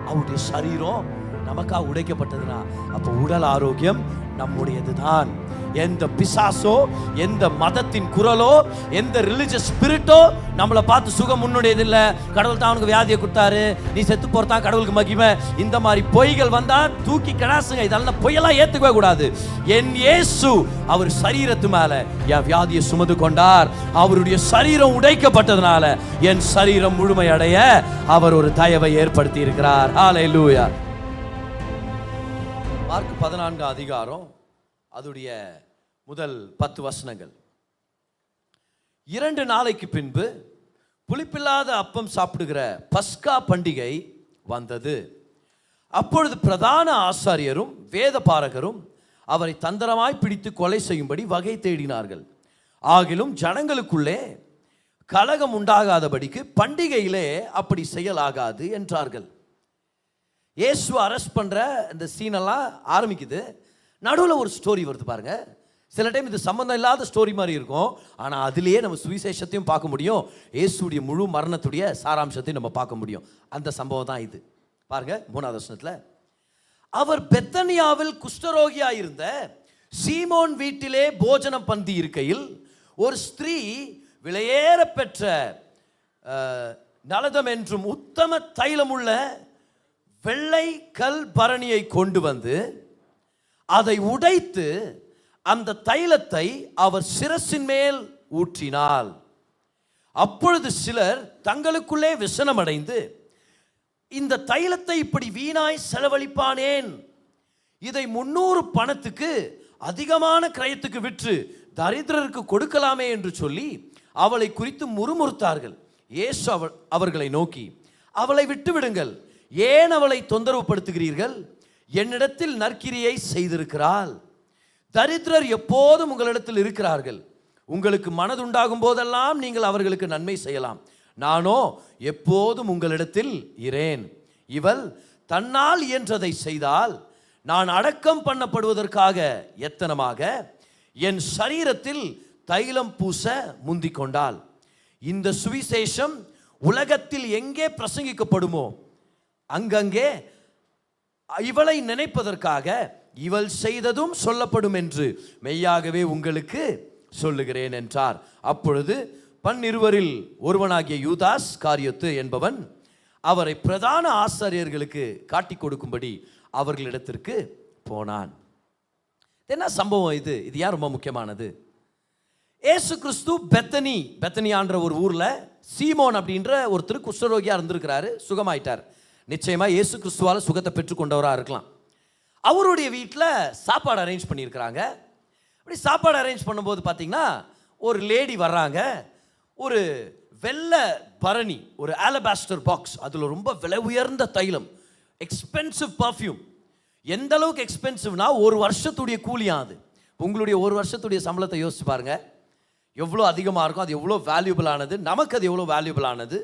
அவருடைய சரீரம் நமக்காக உடைக்கப்பட்டதுன்னா அப்போ உடல் ஆரோக்கியம் நம்முடையதுதான். எந்த பிசாசோ, எந்த மதத்தின் குரலோ, எந்த ரிலிஜியஸ் ஸ்பிரிட்டோ நம்மளை பார்த்து சுகம் உன்னுடையது இல்லை, கடவுள் தான் அவனுக்கு வியாதியை கொடுத்தாரு, நீ செத்து போறதான் கடவுளுக்கு மகிமை, இந்த மாதிரி பொய்கள் வந்தா தூக்கி கடாசுங்க. இதெல்லாம் பொய்யெல்லாம் ஏத்துக்கவே கூடாது. என் இயேசு அவர் சரீரத்து மேல என் வியாதியை சுமந்து கொண்டார். அவருடைய சரீரம் உடைக்கப்பட்டதுனால என் சரீரம் முழுமை அடைய அவர் ஒரு தயவை ஏற்படுத்தி இருக்கிறார். ஹல்லேலூயா. மார்க் 14 அதிகாரம் அதுடைய முதல் 10 வசனங்கள். 2 நாளைக்கு பின்பு புளிப்பில்லாத அப்பம் சாப்பிடுகிற பஸ்கா பண்டிகை வந்தது. அப்பொழுது பிரதான ஆசாரியரும் வேத பாரகரும் அவரை தந்திரமாய் பிடித்து கொலை செய்யும்படி வகை தேடினார்கள். ஆகிலும் ஜனங்களுக்குள்ளே கலகம் உண்டாகாதபடிக்கு பண்டிகையிலே அப்படி செய்யலாகாது என்றார்கள். இயேசு அரெஸ்ட் பண்ற இந்த சீனெல்லாம் ஆரம்பிக்குது. நடுவில் ஒரு ஸ்டோரி வருது பாருங்க. சில டைம் இது சம்பந்தம் இல்லாத ஸ்டோரி மாதிரி இருக்கும், ஆனால் அதிலேயே நம்ம சுவிசேஷத்தையும் பார்க்க முடியும், இயேசுடைய முழு மரணத்துடைய சாராம்சத்தையும் நம்ம பார்க்க முடியும். அந்த சம்பவம் தான் இது. பாருங்க 3வது வசனத்தில், அவர் பெத்தனியாவில் குஷ்டரோகியாக இருந்த சீமோன் வீட்டிலே போஜனம் பந்தி இருக்கையில் ஒரு ஸ்திரீ விலையேற பெற்ற நலதம் என்றும் உத்தம தைலமுள்ள வெள்ளை கல் பரணியை கொண்டு வந்து அதை உடைத்து அந்த தைலத்தை அவர் சிரசின் மேல் ஊற்றினாள். அப்பொழுது சிலர் தங்களுக்குள்ளே விசனமடைந்து, இந்த தைலத்தை இப்படி வீணாய் செலவழிப்பானேன், இதை 300 பணத்துக்கு அதிகமான கிரயத்துக்கு விற்று தரித்திரருக்கு கொடுக்கலாமே என்று சொல்லி அவளை குறித்து முறுமுறுத்தார்கள். இயேசு அவர்களை நோக்கி, அவளை விட்டுவிடுங்கள், ஏன் அவளை தொந்தரவு படுத்துகிறீர்கள்? என்னிடத்தில் நற்கிரியை செய்திருக்கிறாள். தரித்திரர் எப்போதும் உங்களிடத்தில் இருக்கிறார்கள், உங்களுக்கு மனதுண்டாகும் போதெல்லாம் நீங்கள் அவர்களுக்கு நன்மை செய்யலாம், நானோ எப்போதும் உங்களிடத்தில் இரேன். இவள் தன்னால் இயன்றதை செய்தால் நான் அடக்கம் பண்ணப்படுவதற்காக எத்தனமாக என் சரீரத்தில் தைலம் பூச முந்திக் கொண்டாள். இந்த சுவிசேஷம் உலகத்தில் எங்கே பிரசங்கிக்கப்படுமோ அங்கங்கே இவளை நினைப்பதற்காக இவள் செய்ததும் சொல்லப்படும் என்று மெய்யாகவே உங்களுக்கு சொல்லுகிறேன் என்றார். அப்பொழுது 12 ஒருவனாகிய யூதாஸ் காரியத்து என்பவன் அவரை பிரதான ஆசாரியர்களுக்கு காட்டி கொடுக்கும்படி அவர்களிடத்திற்கு போனான். என்ன சம்பவம் இது? இது ஏன் ரொம்ப முக்கியமானது? ஏசு கிறிஸ்து பெத்தனியான்ற ஒரு ஊர்ல சீமோன் அப்படின்ற ஒருத்தர் குஷ்டரோகியா இருந்திருக்கிறாரு, சுகமாயிட்டார். நிச்சயமா இயேசு கிறிஸ்துவால சுகத்தை பெற்றுக்கொண்டவராக இருக்கலாம். அவருடைய வீட்டில் சாப்பாடு அரேஞ்ச் பண்ணியிருக்கிறாங்க. அப்படி சாப்பாடு அரேஞ்ச் பண்ணும்போது பார்த்தீங்கன்னா ஒரு லேடி வர்றாங்க. ஒரு வெள்ளை பரணி, ஒரு ஆலபாஸ்டர் பாக்ஸ், அதில் ரொம்ப விலை உயர்ந்த தைலம், எக்ஸ்பென்சிவ் பர்ஃப்யூம். எந்த அளவுக்கு எக்ஸ்பென்சிவ்னா ஒரு வருஷத்துடைய கூலியாக அது. உங்களுடைய ஒரு வருஷத்துடைய சம்பளத்தை யோசிச்சு பாருங்க, எவ்வளோ அதிகமாக இருக்கும், அது எவ்வளோ வேல்யூபிளானது, நமக்கு அது எவ்வளோ வேல்யூபிளானது.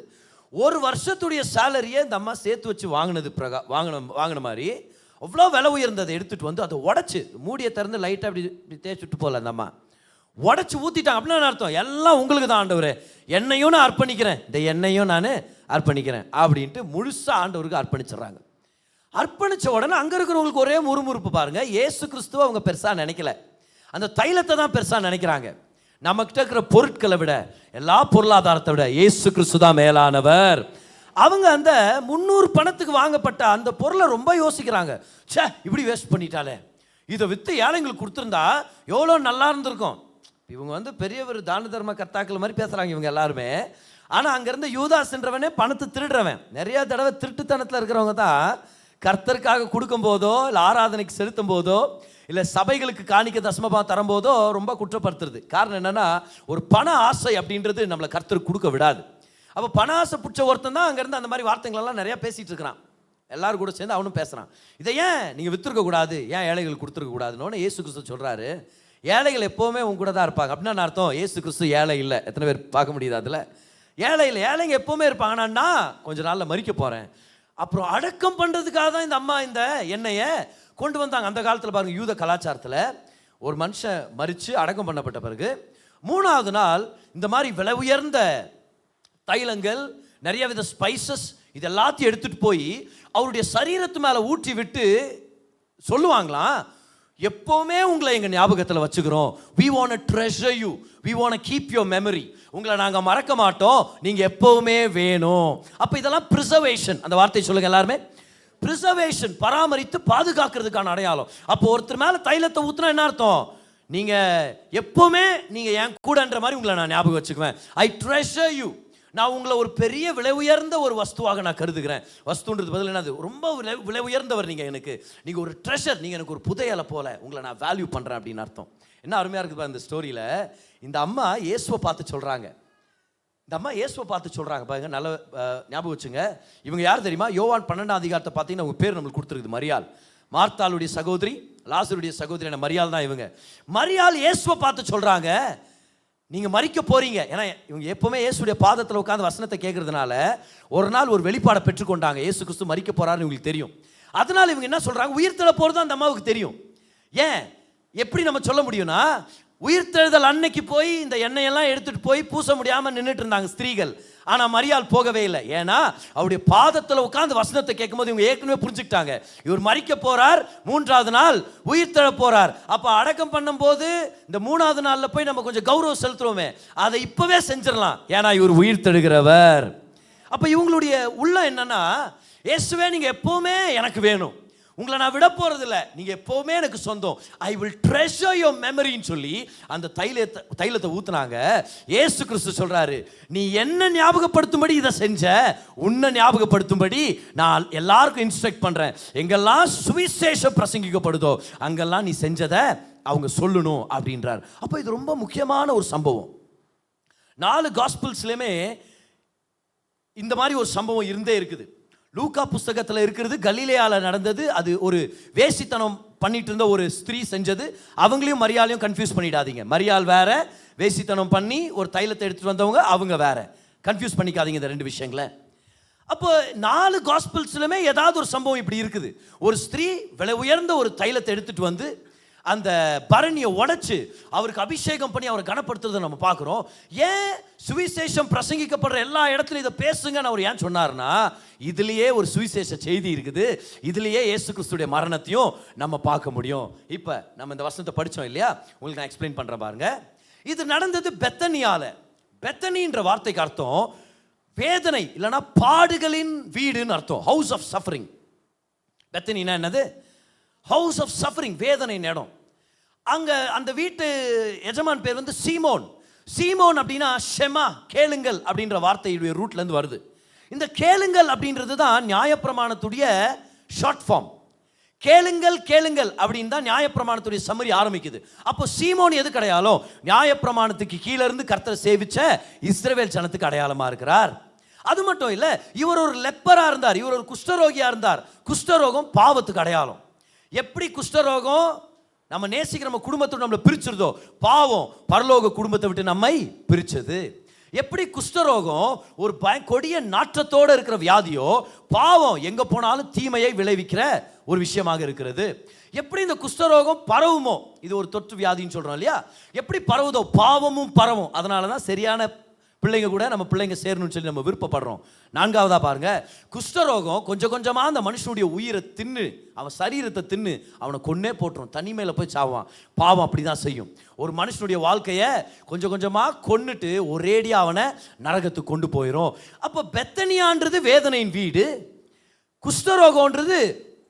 ஒரு வருஷத்துடைய சேலரியை இந்த அம்மா சேர்த்து வச்சு வாங்கின மாதிரி அவ்வளோ விலை உயர்ந்ததை எடுத்துகிட்டு வந்து அதை உடச்சி மூடியை திறந்து லைட்டாக அப்படி தேய்ச்சிட்டு போகல, அந்த அம்மா உடச்சி ஊற்றிட்டாங்க. அப்படின்னு அர்த்தம், எல்லாம் உங்களுக்கு தான் ஆண்டவரே, என்னையும் நான் அர்ப்பணிக்கிறேன், இந்த எண்ணெயும் நான் அர்ப்பணிக்கிறேன் அப்படின்ட்டு முழுசாக ஆண்டவருக்கு அர்ப்பணிச்சிடுறாங்க. அர்ப்பணித்த உடனே அங்கே இருக்கிறவங்களுக்கு ஒரே முறுமுறுப்பு பாருங்க. இயேசு கிறிஸ்துவ அவங்க பெருசாக நினைக்கல, அந்த தைலத்தை தான் பெருசாக நினைக்கிறாங்க. நம்மகிட்ட இருக்கிற பொருட்களை விட, எல்லா பொருளாதாரத்தை விட இயேசு கிறிஸ்து தான் மேலானவர். அவங்க அந்த 300 பணத்துக்கு வாங்கப்பட்ட அந்த பொருளை ரொம்ப யோசிக்கிறாங்க. சே, இப்படி வேஸ்ட் பண்ணிட்டாலே, இதை விற்று ஏழைங்களுக்கு கொடுத்துருந்தா எவ்வளோ நல்லா இருந்திருக்கும். இவங்க பெரியவர் தான தர்ம கர்த்தாக்கள் மாதிரி பேசுகிறாங்க இவங்க எல்லாருமே. ஆனால் அங்கேருந்து யூதாஸ்ன்றவனே பணத்தை திருடுறவன். நிறையா தடவை திருட்டுத்தனத்தில் இருக்கிறவங்க தான் கர்த்தருக்காக கொடுக்கும் போதோ, இல்லை ஆராதனைக்கு செலுத்தும் போதோ, இல்லை சபைகளுக்கு காணிக்க தசமபா தரும்போதோ ரொம்ப குற்றப்படுத்துறது. காரணம் என்னன்னா, ஒரு பண ஆசை அப்படின்றது நம்மளை கர்த்தருக்கு கொடுக்க விடாது. அப்போ பண ஆசை பிடிச்ச ஒருத்தன் தான் அங்கேருந்து அந்த மாதிரி வார்த்தைகளெல்லாம் நிறையா பேசிகிட்டு இருக்கிறான். எல்லாரும் கூட சேர்ந்து அவனும் பேசுகிறான். இதை ஏன் நீங்கள் விற்றுருக்க கூடாது, ஏன் ஏழைகள் கொடுத்துருக்க கூடாதுன்னு இயேசு கிறிஸ்து சொல்கிறாரு. ஏழைகள் எப்போவுமே உங்க கூட தான் இருப்பாங்க. அப்படின்னா அர்த்தம், இயேசு கிறிஸ்து ஏழை இல்லை. எத்தனை பேர் பார்க்க முடியுது அதில்? ஏழை இல்லை, ஏழைங்க எப்போவுமே இருப்பாங்க. நான் கொஞ்ச நாளில் மறிக்க போகிறேன், அப்புறம் அடக்கம் பண்ணுறதுக்காக தான் இந்த அம்மா இந்த எண்ணெயை கொண்டு வந்தாங்க. அந்த காலத்தில் பாருங்கள், யூத கலாச்சாரத்தில் ஒரு மனுஷன் மறித்து அடக்கம் பண்ணப்பட்ட பிறகு 3வது நாள் இந்த மாதிரி விலை உயர்ந்த தைலங்கள், நிறைய வித ஸ்பைசஸ், இது எல்லாத்தையும் எடுத்துட்டு போய் அவருடைய சரீரத்து மேல ஊற்றி விட்டு சொல்லுவாங்களாம், எப்பவுமே உங்களை எங்க ஞாபகத்தில் வச்சுக்கிறோம். we want to treasure you, we want to keep your memory. உங்களை நாங்க மறக்க மாட்டோம், நீங்க எப்பவுமே வேணும். அப்ப இதெல்லாம் preservation. அந்த வார்த்தையை சொல்லுங்க எல்லாருமே. preservation, பராமரித்து பாதுகாக்கிறதுக்கான அடையாளம். அப்போ ஒருத்தர் மேல தைலத்தை ஊத்துனா என்ன அர்த்தம்? நீங்க எப்பவுமே நீங்க என் கூடன்ற மாதிரி உங்களை நான் ஞாபகம் வச்சுக்குவேன். I treasure you. நான் உங்களை ஒரு பெரிய விலை உயர்ந்த ஒரு வஸ்துவாக நான் கருதுகிறேன். வஸ்துன்றது பதில் என்னது? ரொம்ப விலை உயர்ந்தவர் நீங்கள் எனக்கு. நீங்கள் ஒரு ட்ரெஷர், நீங்கள் எனக்கு ஒரு புதையலை போல உங்களை நான் வேல்யூ பண்ணுறேன் அப்படின்னு அர்த்தம். என்ன அருமையாக இருக்குது இந்த ஸ்டோரியில். இந்த அம்மா இயேசுவை பார்த்து சொல்கிறாங்க. இந்த அம்மா இயேசுவை பார்த்து சொல்கிறாங்க பாருங்க, நல்ல ஞாபகம் வச்சுங்க. இவங்க யார் தெரியுமா? யோவான் 12ஆம் அதிகாரத்தை பார்த்தீங்கன்னா அவங்க பேர் நம்மளுக்கு கொடுத்துருக்குது, மரியாள். மார்த்தாளுடைய சகோதரி, லாசருடைய சகோதரி மரியாள் தான் இவங்க. மரியாள் இயேசுவை பார்த்து சொல்கிறாங்க, நீங்கள் மரிக்க போறீங்க. ஏன்னா இவங்க எப்பவுமே இயேசுடைய பாதத்தில் உட்காந்து வசனத்தை கேட்கறதுனால ஒரு நாள் ஒரு வெளிப்பாடை பெற்றுக்கொண்டாங்க. இயேசு கிறிஸ்து மரிக்க போறாருன்னு இவங்களுக்கு தெரியும். அதனால இவங்க என்ன சொல்றாங்க? உயிர்த்தெழ போறது அந்த அம்மாவுக்கு தெரியும். ஏன் எப்படி நம்ம சொல்ல முடியும்னா, உயிர்த்தெழுதல் அன்னைக்கு போய் இந்த எண்ணெயெல்லாம் எடுத்துட்டு போய் பூச முடியாம நின்றுட்டு இருந்தாங்க ஸ்திரீகள். ஆனா மரியாள் போகவே இல்லை. ஏன்னா அவருடைய பாதத்தில் உட்கார்ந்து வசனத்தை கேட்கும்போது இவங்க ஏற்கனவே புரிஞ்சுக்கிட்டாங்க, இவர் மரிக்க போறார், 3ஆவது நாள் உயிர்த்தெழ போறார். அப்ப அடக்கம் பண்ணும் போது இந்த 3ஆவது நாள்ல போய் நம்ம கொஞ்சம் கௌரவம் செலுத்துறோமே, அதை இப்பவே செஞ்சிடலாம், ஏன்னா இவர் உயிர்த்தெழுகிறவர். அப்ப இவங்களுடைய உள்ள என்னன்னா, இயேசுவே நீங்க எப்பவுமே எனக்கு வேணும், உங்களை நான் விட போறதில்லை, நீங்க எப்பவுமே எனக்கு சொந்தம், ஐ வில் ட்ரெஷர் யுவர் மெமரின்னு சொல்லி அந்த தைலத்தை ஊத்துனாங்க. இயேசு கிறிஸ்து சொல்றாரு, நீ என்ன ஞாபகப்படுத்தும்படி இதை செஞ்ச, உன்னை ஞாபகப்படுத்தும்படி நான் எல்லாருக்கும் இன்ஸ்ட்ரக்ட் பண்றேன். எங்கெல்லாம் சுவிசேஷம் பிரசங்கிக்கப்படுதோ அங்கெல்லாம் நீ செஞ்சதை அவங்க சொல்லணும் அப்படின்றார். அப்போ இது ரொம்ப முக்கியமான ஒரு சம்பவம். 4 காஸ்பிள்ஸ்லயுமே இந்த மாதிரி ஒரு சம்பவம் இருந்தே இருக்குது. லூக்கா புஸ்தகத்தில் இருக்கிறது கலிலேயால நடந்தது. அது ஒரு வேசித்தனம் பண்ணிட்டு இருந்த ஒரு ஸ்திரீ செஞ்சது. அவங்களையும் மரியாளையும் கன்ஃபியூஸ் பண்ணிடாதீங்க. மரியாள் வேற, வேசித்தனம் பண்ணி ஒரு தைலத்தை எடுத்துட்டு வந்தவங்க அவங்க வேற. கன்ஃபியூஸ் பண்ணிக்காதீங்க இந்த 2 விஷயங்களை. அப்போ 4 காஸ்பிள்ஸ்லுமே ஏதாவது ஒரு சம்பவம் இப்படி இருக்குது. ஒரு ஸ்திரீ விலை உயர்ந்த ஒரு தைலத்தை எடுத்துட்டு வந்து அந்த பரணியை உடைச்சு அவருக்கு அபிஷேகம் பண்ணி அவரை கனப்படுத்துறதை நம்ம பார்க்குறோம். ஏன் சுவிசேஷம் பிரசங்கிக்கப்படுற எல்லா இடத்துலையும் இதை பேசுங்கன்னு அவர் ஏன் சொன்னார்னா, இதுலேயே ஒரு சுவிசேஷ செய்தி இருக்குது, இதுலேயே இயேசு கிறிஸ்துடைய மரணத்தையும் நம்ம பார்க்க முடியும். இப்போ நம்ம இந்த வசனத்தை படித்தோம் இல்லையா, உங்களுக்கு நான் எக்ஸ்பிளைன் பண்ணுறேன் பாருங்க. இது நடந்தது பெத்தனியால. பெத்தனின்ற வார்த்தைக்கு அர்த்தம் வேதனை இல்லைன்னா பாடுகளின் வீடுன்னு அர்த்தம். House of suffering. பெத்தனினா என்னது? ஹவுஸ் ஆஃப் சஃபரிங், வேதனை இடம். அங்க அந்த வீட்டு எஜமான் பேர் வந்து சீமோன். சீமோன் அப்படின்னா ஷெமா, கேளுங்கள் அப்படின்ற வார்த்தையுடைய ரூட்ல இருந்து வருது. இந்த கேளுங்கள் அப்படின்றது தான் நியாயப்பிரமாணத்துடைய ஷார்ட் ஃபார்ம். கேளுங்கள் கேளுங்கள் அப்படின்னு தான் நியாயப்பிரமாணத்துடைய சம்மரி ஆரம்பிக்குது. அப்போ சீமோன் எதுக்கு அடையாளம்? நியாயப்பிரமாணத்துக்கு கீழே இருந்து கர்த்தரை சேவிச்ச இஸ்ரவேல் ஜனத்துக்கு அடையாளமா இருக்கிறார். அது மட்டும் இல்ல, இவர் ஒரு லெப்பரா இருந்தார், இவர் ஒரு குஷ்டரோகியா இருந்தார். குஷ்டரோகம் பாவத்துக்கு அடையாளம். எப்படி குஷ்டரோகம் நம்ம நேசிக்கிற நம்ம குடும்பத்தோடு நம்மளை பிரிச்சிருதோ, பாவம் பரலோக குடும்பத்தை விட்டு நம்மை பிரிச்சது. எப்படி குஷ்டரோகம் ஒரு கொடிய நாற்றத்தோடு இருக்கிற வியாதியோ, பாவம் எங்க போனாலும் தீமையை விளைவிக்கிற ஒரு விஷயமாக இருக்கிறது. எப்படி இந்த குஷ்டரோகம் பரவுமோ, இது ஒரு தொற்று வியாதின்னு சொல்றோம் இல்லையா, எப்படி பரவுதோ பாவமும் பரவும். அதனால தான் சரியான பிள்ளைங்க கூட நம்ம பிள்ளைங்க சேரணும்னு சொல்லி நம்ம விருப்பப்படுறோம். 4ஆவதா பாருங்க, குஷ்டரோகம் கொஞ்சம் கொஞ்சமா அந்த மனுஷனுடைய உயிரை தின்னு, அவன் சரீரத்தை தின்னு அவனை கொன்னே போட்டுரும், தனிமையில போய் சாவான். பாவம் அப்படிதான் செய்யும். ஒரு மனுஷனுடைய வாழ்க்கையை கொஞ்சம் கொஞ்சமா கொன்னுட்டு ஒரேடியா அவனை நரகத்துக்கு கொண்டு போயிடும். அப்ப பெத்தனியான்றது வேதனையின் வீடு, குஷ்டரோகம்ன்றது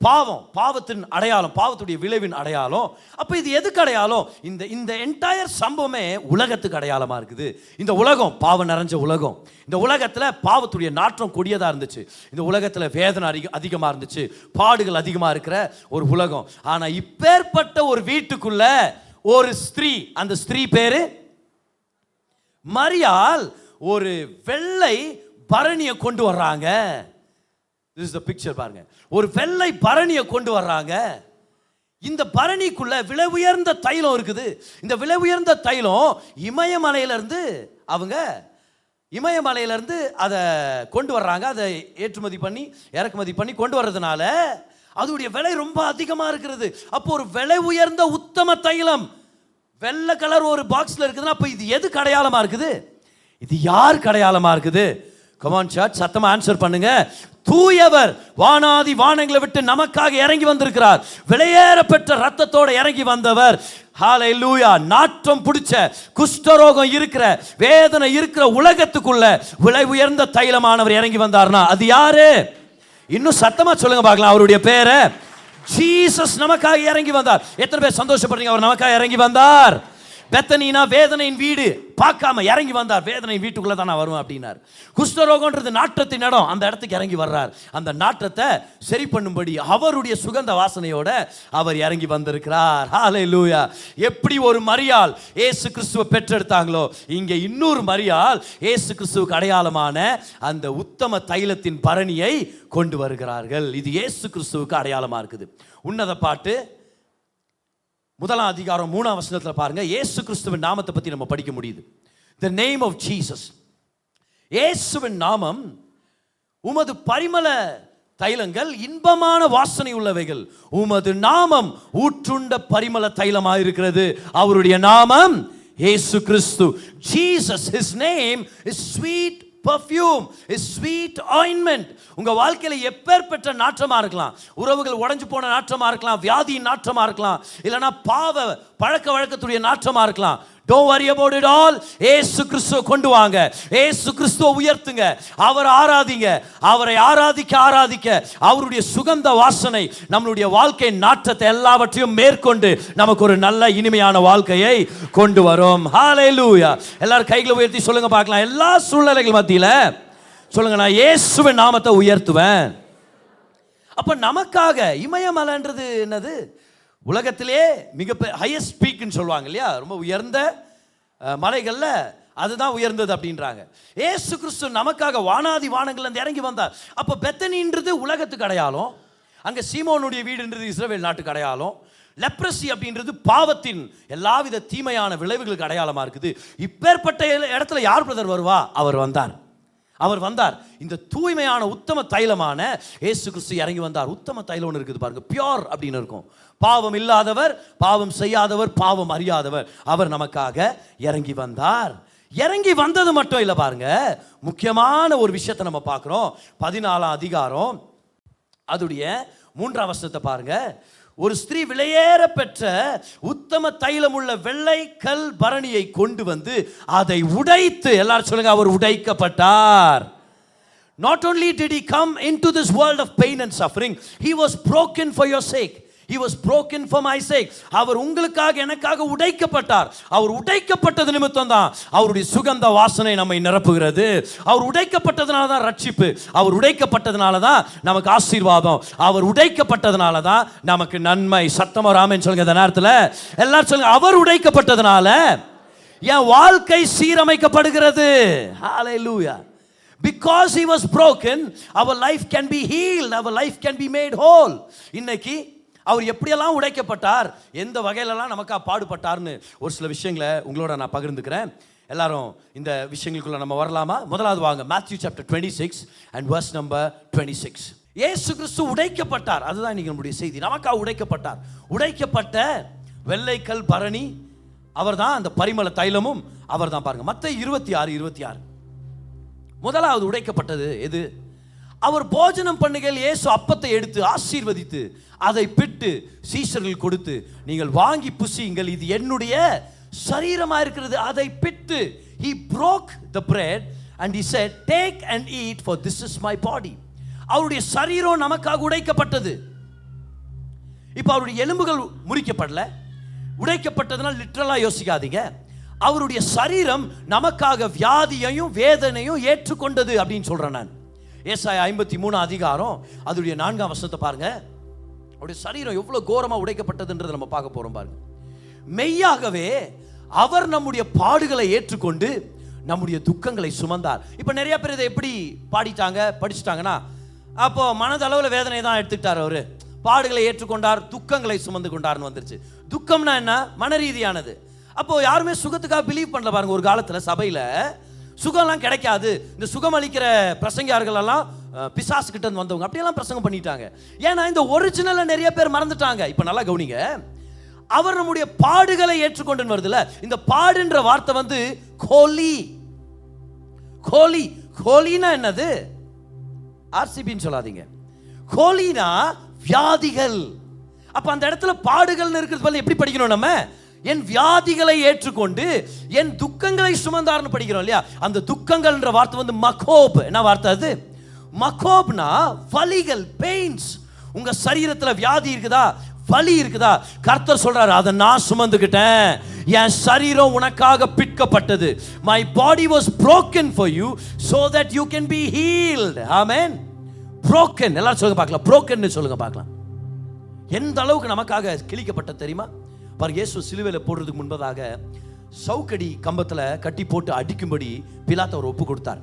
பாவம், பாவத்தின் அடையாளம், பாவத்துடைய விளைவின் அடையாளம். அப்ப இது எதுக்கு அடையாளம்? இந்த என்டையர் சம்பவமே உலகத்துக்கு அடையாளமா இருக்குது. இந்த உலகம் பாவம் நிறைஞ்ச உலகம். இந்த உலகத்துல பாவத்துடைய நாற்றம் கொடியதா இருந்துச்சு. இந்த உலகத்துல வேதனை அதிகமா இருந்துச்சு, பாடுகள் அதிகமா இருக்கிற ஒரு உலகம். ஆனா இப்பேற்பட்ட ஒரு வீட்டுக்குள்ள ஒரு ஸ்திரீ, அந்த ஸ்திரீ பேரு மரியாள், ஒரு வெள்ளை பரணியை கொண்டு வர்றாங்க. This is the picture பாருங்க. ஒரு வெள்ளை பரணியை கொண்டு வர்றாங்க. இந்த பரணிக்குள்ள விலை உயர்ந்த தைலம் இருக்குது. இந்த விலை உயர்ந்த தைலம் இமயமலையிலிருந்து அதை கொண்டு வர்றாங்க. அதை ஏற்றுமதி பண்ணி இறக்குமதி பண்ணி கொண்டு வர்றதுனால அதோடைய விலை ரொம்ப அதிகமா இருக்கிறது. அப்போ ஒரு விலை உயர்ந்த உத்தம தைலம் வெள்ளை கலர் ஒரு பாக்ஸ்ல இருக்குதுன்னா, அப்ப இது எதுக்கு அடையாளமா இருக்குது? இது யாருக்கு அடையாளமா இருக்குது? Come on church, சத்தமா ஆன்சர் பண்ணுங்க. தூயவர் வானாதி வானங்களை விட்டு நமக்காக இறங்கி வந்திருக்கிறார். விலையேற பெற்ற ரத்தத்தோட இறங்கி வந்தவர். ஹல்லேலூயா. நாற்றம் பிடிச்ச குஷ்டரோகம் இருக்கிற வேதனை இருக்கிற உலகத்துக்குள்ள விலை உயர்ந்த தைலமானவர் இறங்கி வந்தார்னா அது யாரு? இன்னும் சத்தமா சொல்லுங்க பார்க்கலாம். அவருடைய பேரை ஜீசஸ் நமக்காக இறங்கி வந்தார். எத்தனை பேர் சந்தோஷப்படுறீங்க? அவர் நமக்காக இறங்கி வந்தார். பெத்தனினா வேதனையின் வீடு பார்க்காம இறங்கி வந்தார். வேதனை வீட்டுக்குள்ள தான் நான் வருவேன் அப்படின்னார். குஷ்டரோகம்ன்றது நாற்றத்தின் இடம். அந்த இடத்துக்கு இறங்கி வர்றார். அந்த நாற்றத்தை சரி பண்ணும்படி அவருடைய சுகந்த வாசனையோட அவர் இறங்கி வந்திருக்கிறார். ஹல்லேலூயா. எப்படி ஒரு மரியாள் இயேசு கிறிஸ்துவை பெற்றெடுத்தாங்களோ, இங்க இன்னொரு மரியாள் இயேசு கிறிஸ்துவுக்கு அடையாளமான அந்த உத்தம தைலத்தின் பரணியை கொண்டு வருகிறார்கள். இது இயேசு கிறிஸ்துவுக்கு அடையாளமா இருக்குது. உன்னத பாட்டு 1 அதிகாரம் 3 வசனத்தில் பாருங்க. இயேசு கிறிஸ்துவின் நாமத்தை பத்தி நம்ம படிக்க முடியுது. The name of Jesus. இயேசுவின் நாமம் உமது பரிமள தைலங்கள் இன்பமான வாசனை உள்ளவைகள். உமது நாமம் ஊற்றுண்ட பரிமள தைலமாக இருக்கிறது. அவருடைய நாமம் இயேசு கிறிஸ்து. Jesus, his name is sweet perfume, is sweet ointment. உங்க வாழ்க்கையில எப்பேற்பட்ட நாற்றமா இருக்கலாம். உறவுகள் உடைஞ்சு போன நாற்றமா இருக்கலாம், வியாதியின் நாற்றமா இருக்கலாம், இல்லனா பாவ பழக்க வழக்கத்துடைய நாற்றமா இருக்கலாம். Don't worry about it all. இயேசு கிறிஸ்துவை கொண்டு வாங்க. இயேசு கிறிஸ்துவை உயர்த்துங்க. அவரை ஆராதிங்க. அவரை ஆராதிக்க ஆராதிக்க அவருடைய சுகந்த வாசனை நம்மளுடைய வாழ்க்கை நாற்றத்தை எல்லாவற்றையும் மேற்கொண்டு நமக்கு ஒரு நல்ல இனிமையான வாழ்க்கையை கொண்டு வரும். ஹல்லேலூயா. எல்லாரும் கைகளை உயர்த்தி சொல்லுங்க பார்க்கலாம். எல்லா சூழ்நிலைகள் மத்தியில சொல்லுங்க, நான் இயேசுவின் நாமத்தை உயர்த்துவேன். அப்ப நமக்காக இமயமலைன்றது என்னது? உலகத்திலே மிக ஹையஸ்ட் பீக்னு சொல்லுவாங்க இல்லையா, ரொம்ப உயர்ந்த மலைகள்ல அதுதான் உயர்ந்தது அப்படின்றாங்க. ஏசு கிறிஸ்து நமக்காக வானாதி வானங்கள்ல இருந்து இறங்கி வந்தார். அப்ப பெத்தனின்றது உலகத்துக்கு அடையாளம், அங்க சீமோனுடைய வீடுன்றது இஸ்ரவேல் நாட்டுக்கு அடையாளம், லெப்ரசி அப்படின்றது பாவத்தின் எல்லாவித தீமையான விளைவுகளுக்கு அடையாளமா இருக்குது. இப்பேற்பட்ட இடத்துல யார் பிரதர் வருவா? அவர் வந்தார். அவர் வந்தார். இந்த தூய்மையான உத்தம தைலமான இயேசு கிறிஸ்து இறங்கி வந்தார். உத்தம தைலம் ஒன்று இருக்குது பாருங்க, பியோர் அப்படின்னு இருக்கும். பாவம் இல்லாதவர், பாவம் செய்யாதவர், பாவம் அறியாதவர், அவர் நமக்காக இறங்கி வந்தார். இறங்கி வந்தது மட்டும் இல்லை பாருங்க, முக்கியமான ஒரு விஷயத்தை நம்ம பார்க்கிறோம். 14 அதிகாரம் அதுடைய 3 வசனத்தை பாருங்க. ஒரு ஸ்திரீ விலையேற பெற்ற உத்தம தைலம் உள்ள வெள்ளை கல் பரணியை கொண்டு வந்து அதை உடைத்து, எல்லாரும் சொல்லுங்க, அவர் உடைக்கப்பட்டார். Not only did he come into this world of pain and suffering, he was broken for your sake. He was broken for my sake. அவர் உங்களுக்காக எனக்காக உடைக்கப்பட்டார். அவர் உடைக்கப்பட்டது நிமித்தம் தான் அவருடைய சுகந்த வாசனை நம்மை நிரப்புகிறது. அவர் உடைக்கப்பட்டதனால தான் ரட்சிப்பு. அவர் உடைக்கப்பட்டதனால தான் நமக்கு ஆசீர்வாதம். அவர் உடைக்கப்பட்டதனால தான் நமக்கு நன்மை. சத்தமா ஆமென் சொல்லுங்க. இந்த நேரத்தில் எல்லாரும் சொல்லுங்க, அவர் உடைக்கப்பட்டதனால என் வாழ்க்கை சீரமைக்கப்படுகிறது. ஹல்லேலூயா. Because he was broken, our life can be healed, our life can be made whole. இன்னைக்கு அவர் எப்படியெல்லாம் உடைக்கப்பட்டார், எந்த வகையிலெல்லாம் நமக்காக பாடுபட்டார்னு ஒரு சில விஷயங்களை உங்களோட நான் பகிர்ந்துக்கிறேன். எல்லாரும் இந்த விஷயங்களுக்குள்ள நம்ம வரலாமா? முதலாவது வாங்க, Matthew chapter 26 and verse number 26. இயேசு கிறிஸ்து உடைக்கப்பட்டார். அதுதான் இன்னைக்கு நம்முடைய செய்தி. நமக்காக உடைக்கப்பட்டார். உடைக்கப்பட்ட வெள்ளைக்கல் பரணி அவர்தான், அந்த பரிமள தைலமும் அவர்தான். பாருங்க மத்தேயு 26:26. முதலாவது உடைக்கப்பட்டது எது? அவர் போஜனம் பண்ணுகையில் இயேசு அப்பத்தை எடுத்து ஆசீர்வதித்து அதை பிட்டு சீஷர்கள் கொடுத்து, நீங்கள் வாங்கி புசியுங்கள், இது என்னுடைய சரீரமா இருக்கிறது. அதை பிட்டு he broke the bread and he said, take and eat, for this is my body. அவருடைய சரீரம் நமக்காக உடைக்கப்பட்டது. இப்போ அவருடைய எலும்புகள் முறிக்கப்படல, உடைக்கப்பட்டதுனால் லிட்டரலா யோசிக்காதீங்க. அவருடைய சரீரம் நமக்காக வியாதியையும் வேதனையும் ஏற்றுக்கொண்டது அப்படின்னு சொல்றேன் நான். ஏசாயா 53 அதிகாரம் அதோடைய 4 வசனத்தை பாருங்க. அவருடைய சரீரம் எவ்வளவு கோரமா உடைக்கப்பட்டதுன்றதை நம்ம பார்க்க போறோம் பாருங்க. மெய்யாகவே அவர் நம்முடைய பாடுகளை ஏற்றுக்கொண்டு நம்முடைய துக்கங்களை சுமந்தார். இப்ப நிறைய பேர் இதை எப்படி பாடிட்டாங்க, படிச்சுட்டாங்கன்னா, அப்போ மனதளவுல வேதனை தான் எடுத்துக்கிட்டார். அவரு பாடுகளை ஏற்றுக்கொண்டார், துக்கங்களை சுமந்து கொண்டார்னு வந்துருச்சு. துக்கம்னா என்ன? மன ரீதியானது. அப்போ யாருமே சுகத்துக்காக பிலீவ் பண்ணல பாருங்க. ஒரு காலத்துல சபையில சுகம்லாம் கிடைக்காது, இந்த சுகம் அளிக்கிற பிரசங்கியார்கள் எல்லாம் பிசாசு கிட்ட இருந்து வந்தவங்க அப்படியெல்லாம் பிரசங்கம் பண்ணிட்டாங்க. ஏன்னா இந்த ஒரிஜினலை நிறைய பேர் மறந்துட்டாங்க. இப்ப நல்லா கவனிங்க, அவர் நம்முடைய பாடுகளை ஏற்றுக்கொண்டு வருதுல. இந்த பாடுன்ற வார்த்தை வந்து கோலி. கோலி கோலினா என்னது? ஆர்சிபின்னு சொல்லாதீங்க. கோலினா வியாதிகள். அப்ப அந்த இடத்துல பாடுகள் இருக்கிறது எப்படி படிக்கணும் நம்ம? என் வியாதிகளை ஏற்றுக்கொண்டு என் துக்கங்களை சுமந்தார்னு படிக்கிறோம் இல்லையா? அந்த துக்கங்கள்ன்ற வார்த்தை மக்கோப். என்ன வார்த்தை அது? மக்கோப்னா வலிகள், பெயின்ஸ். உங்க சரீரத்துல வியாதி இருக்குதா, வலி இருக்குதா? கர்த்தர் சொல்றாரு, அதை நான் சுமந்துக்கிட்டேன். என் சரீரம் உனக்காக பிற்கப்பட்டது. My body was broken for you so that you can be healed. Amen. Broken. எல்லாரும் சொல்லுங்க பார்க்கலாம். broken சொல்லுங்க பார்க்கலாம். எந்த அளவுக்கு நமக்காக கிழிக்கப்பட்ட தெரியுமா? பாருங்க, இயேசு சிலுவையில் போடுறதுக்கு முன்பதாக சவுக்கடி கம்பத்தில் கட்டி போட்டு அடிக்கும்படி பிலாத்து அவர் ஒப்பு கொடுத்தார்.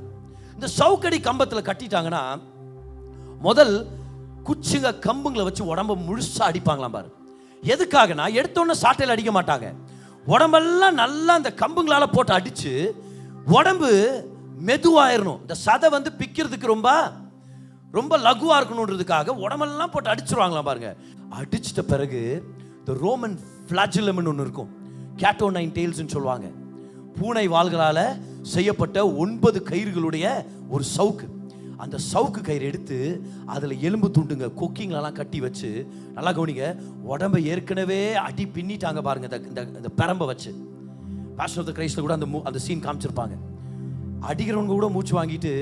இந்த சவுக்கடி கம்பத்தில் கட்டிட்டாங்கன்னா முதல் குச்சிங்க கம்புங்களை வச்சு உடம்ப முழுசா அடிப்பாங்களாம் பாரு. எதுக்காகனா, எடுத்தோன்னு சாட்டையில் அடிக்க மாட்டாங்க. உடம்பெல்லாம் நல்லா அந்த கம்புங்களால போட்டு அடிச்சு உடம்பு மெதுவாயிரணும். இந்த சதை பிக்கிறதுக்கு ரொம்ப லகுவா இருக்கணுன்றதுக்காக உடம்பெல்லாம் போட்டு அடிச்சிருவாங்களாம் பாருங்க. அடிச்சிட்ட பிறகு இந்த ரோமன் ஃபிளாஜிலம்னு ஒன்று இருக்கும். கேட்டோ 9 டெயில்ஸ்ன்னு சொல்லுவாங்க. பூனை வாள்களால் செய்யப்பட்ட 9 கயிறுகளுடைய ஒரு சவுக்கு. அந்த சவுக்கு கயிறு எடுத்து அதில் எலும்பு துண்டுங்க கொக்கிங்களெல்லாம் கட்டி வச்சு, நல்லா கவனிங்க, உடம்பை ஏற்கனவே அடி பின்னிட்டாங்க பாருங்க. இந்த பெரம்பை வச்சு பாஸ்டர் ஆஃப் தி கிரைஸ்ட்ல கூட அந்த சீன் காமிச்சிருப்பாங்க. அடிக்கிறவங்க கூட மூச்சு வாங்கிட்டு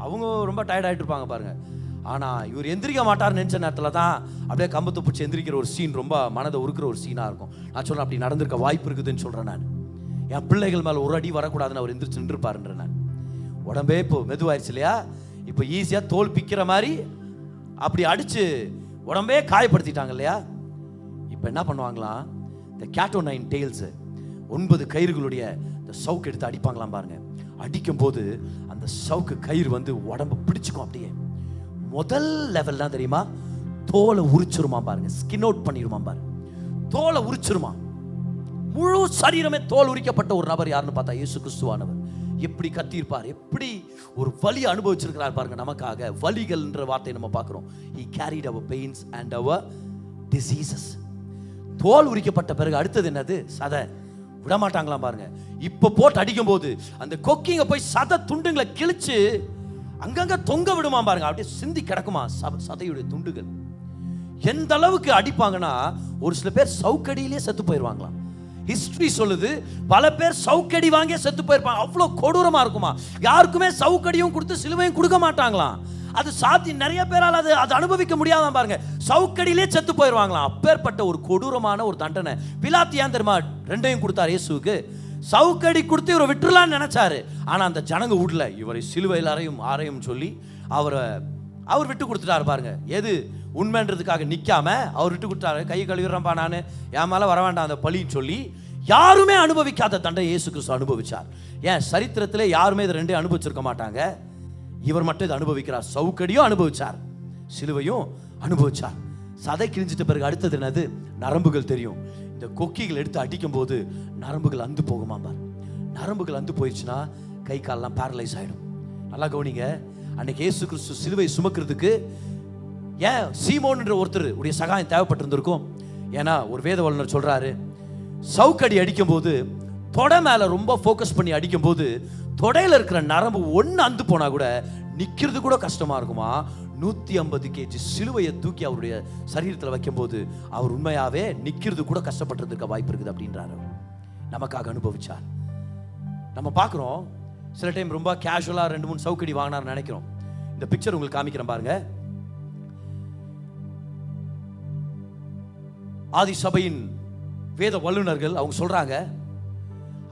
அவங்க ரொம்ப டயர்ட் ஆகிட்டு இருப்பாங்க பாருங்க. ஆனால் இவர் எந்திரிக்க மாட்டார்னு நினச்ச நேரத்தில் தான் அப்படியே கம்பத்தை பிடிச்சி எந்திரிக்கிற ஒரு சீன் ரொம்ப மனதை உருக்கிற ஒரு சீனாக இருக்கும். நான் சொல்கிறேன், அப்படி நடந்திருக்க வாய்ப்பு இருக்குதுன்னு சொல்கிறேன். நான் என் பிள்ளைகள் மேலே ஒரு அடி வரக்கூடாதுன்னு அவர் எந்திரிச்சு நின்றுப்பாருன்ற. நான் உடம்பே இப்போ மெதுவாயிருச்சு இல்லையா? இப்போ ஈஸியாக தோல் பிக்கிற மாதிரி அப்படி அடித்து உடம்பே காயப்படுத்திட்டாங்க இல்லையா? இப்போ என்ன பண்ணுவாங்களாம், இந்த கேட்டோ 9 டெயில்ஸு 9 கயிறுகளுடைய இந்த சவுக்கு எடுத்து அடிப்பாங்களாம் பாருங்க. அடிக்கும் போது அந்த சவுக்கு கயிறு உடம்பு பிடிச்சுக்கும். அப்படியே முதல் லெவல் தான் தெரியுமா, தோலை உரிச்சிருமா பாருங்க. ஸ்கின் அவுட் பண்ணிருமா பாருங்க, தோலை உரிச்சிருமா. முழு சரீரமே தோல் உரிக்கப்பட்ட ஒரு நபர் யாருன்னு பார்த்தா இயேசு கிறிஸ்துவானவர். எப்படி கத்தியிருப்பார், எப்படி ஒரு வலி அனுபவிச்சிருக்கிறார் பாருங்க நமக்காக. வலிகள்ன்ற வார்த்தையை நம்ம பார்க்கிறோம். He carried our pains and our diseases. தோல் உரிக்கப்பட்ட பிறகு அடுத்தது என்னது? சதை. விடமாட்டாங்களாம் பாருங்க. இப்ப போட்டு அடிக்கும் போது அந்த கொக்கிங்க போய் சதை துண்டுங்களை கிழிச்சு அங்கங்க தொங்க விடுமா பாருங்க. அப்படியே சிந்தி கிடக்குமா சதையுடைய துண்டுகள். எந்த அளவுக்கு அடிப்பாங்கன்னா, ஒரு சில பேர் சவுக்கடியிலே செத்து போயிருவாங்களாம். ஹிஸ்டரி சொல்லுது, பல பேர் சவுக்கடி வாங்கியே செத்து போயிருப்பாங்க. அவ்வளோ கொடூரமா இருக்குமா. யாருக்குமே சவுக்கடியும் கொடுத்து சிலுவையும் கொடுக்க மாட்டாங்களாம். அது சாத்தியம். நிறைய பேரால் அது அனுபவிக்க முடியாதான் பாருங்க. சவுக்கடியிலே செத்து போயிருவாங்களாம். அப்பேற்பட்ட ஒரு கொடூரமான ஒரு தண்டனை பிலாத்து ஏன் தெரியுமா 2யும் கொடுத்தார் இயேசுவுக்கு? சவுக்கடி கொடுத்து இவரை விட்டுலான்னு நினைச்சாரு. ஆனா அந்த ஜனங்க விடல. இவரை சிலுவையில் அறையும் சொல்லி அவர் விட்டு கொடுத்துட்டாரு பாருங்க. எது உண்மைன்றதுக்காக நிக்காம அவர் விட்டு கொடுத்தாரு. கை கழுவிடுறப்பா நான், என் மேல வர வேண்டாம் அந்த பழின்னு சொல்லி யாருமே அனுபவிக்காத தண்டனை இயேசு கிறிஸ்து அனுபவிச்சார். ஏன் சரித்திரத்திலே யாருமே இது 2 அனுபவிச்சிருக்க மாட்டாங்க. இவர் மட்டும் இதை அனுபவிக்கிறார். சவுக்கடியும் அனுபவிச்சார், சிலுவையும் அனுபவிச்சார். சதை கிழிஞ்சிட்ட பிறகு அடுத்தது என்னது? நரம்புகள் தெரியும். இந்த கொக்கிகள் எடுத்து அடிக்கும் போது நரம்புகள் அந்து போகுமா பார். நரம்புகள் அந்து போயிடுச்சுன்னா கை காலெல்லாம் பேரலைஸ் ஆயிடும். நல்லா கவனிங்க. அன்னைக்கு இயேசு கிறிஸ்து சிலுவை சுமக்கிறதுக்கு ஏன் சீமோன்ன்ற ஒருத்தர் உடைய சகாயம் தேவைப்பட்டிருந்திருக்கும். ஏன்னா ஒரு வேத வல்லுநர் சொல்றாரு, சவுக்கடி அடிக்கும் போது தொடை மேல ரொம்ப ஃபோக்கஸ் பண்ணி அடிக்கும் போது தொடையில இருக்கிற நரம்பு ஒன்று அந்து போனா கூட நிக்கிறது கூட கஷ்டமா இருக்குமா. 150 kg சிலுவையை தூக்கி அவருடைய சரீரத்தில் வைக்கும் போது அவர் உண்மையாவே நிக்கிறது கூட கஷ்டப்பட்டிருக்க வாய்ப்பு இருக்குது அப்படின்றாரு. நமக்காக அனுபவிச்சார். நம்ம பார்க்குறோம், சில டைம் ரொம்ப கேஷுவலா 2-3 சவுக்கடி வாங்கினார் நினைக்கிறோம். இந்த பிக்சர் உங்களுக்கு காமிக்கிறேன் பாருங்க. ஆதி சபையின் வேத வல்லுநர்கள் அவங்க சொல்றாங்க,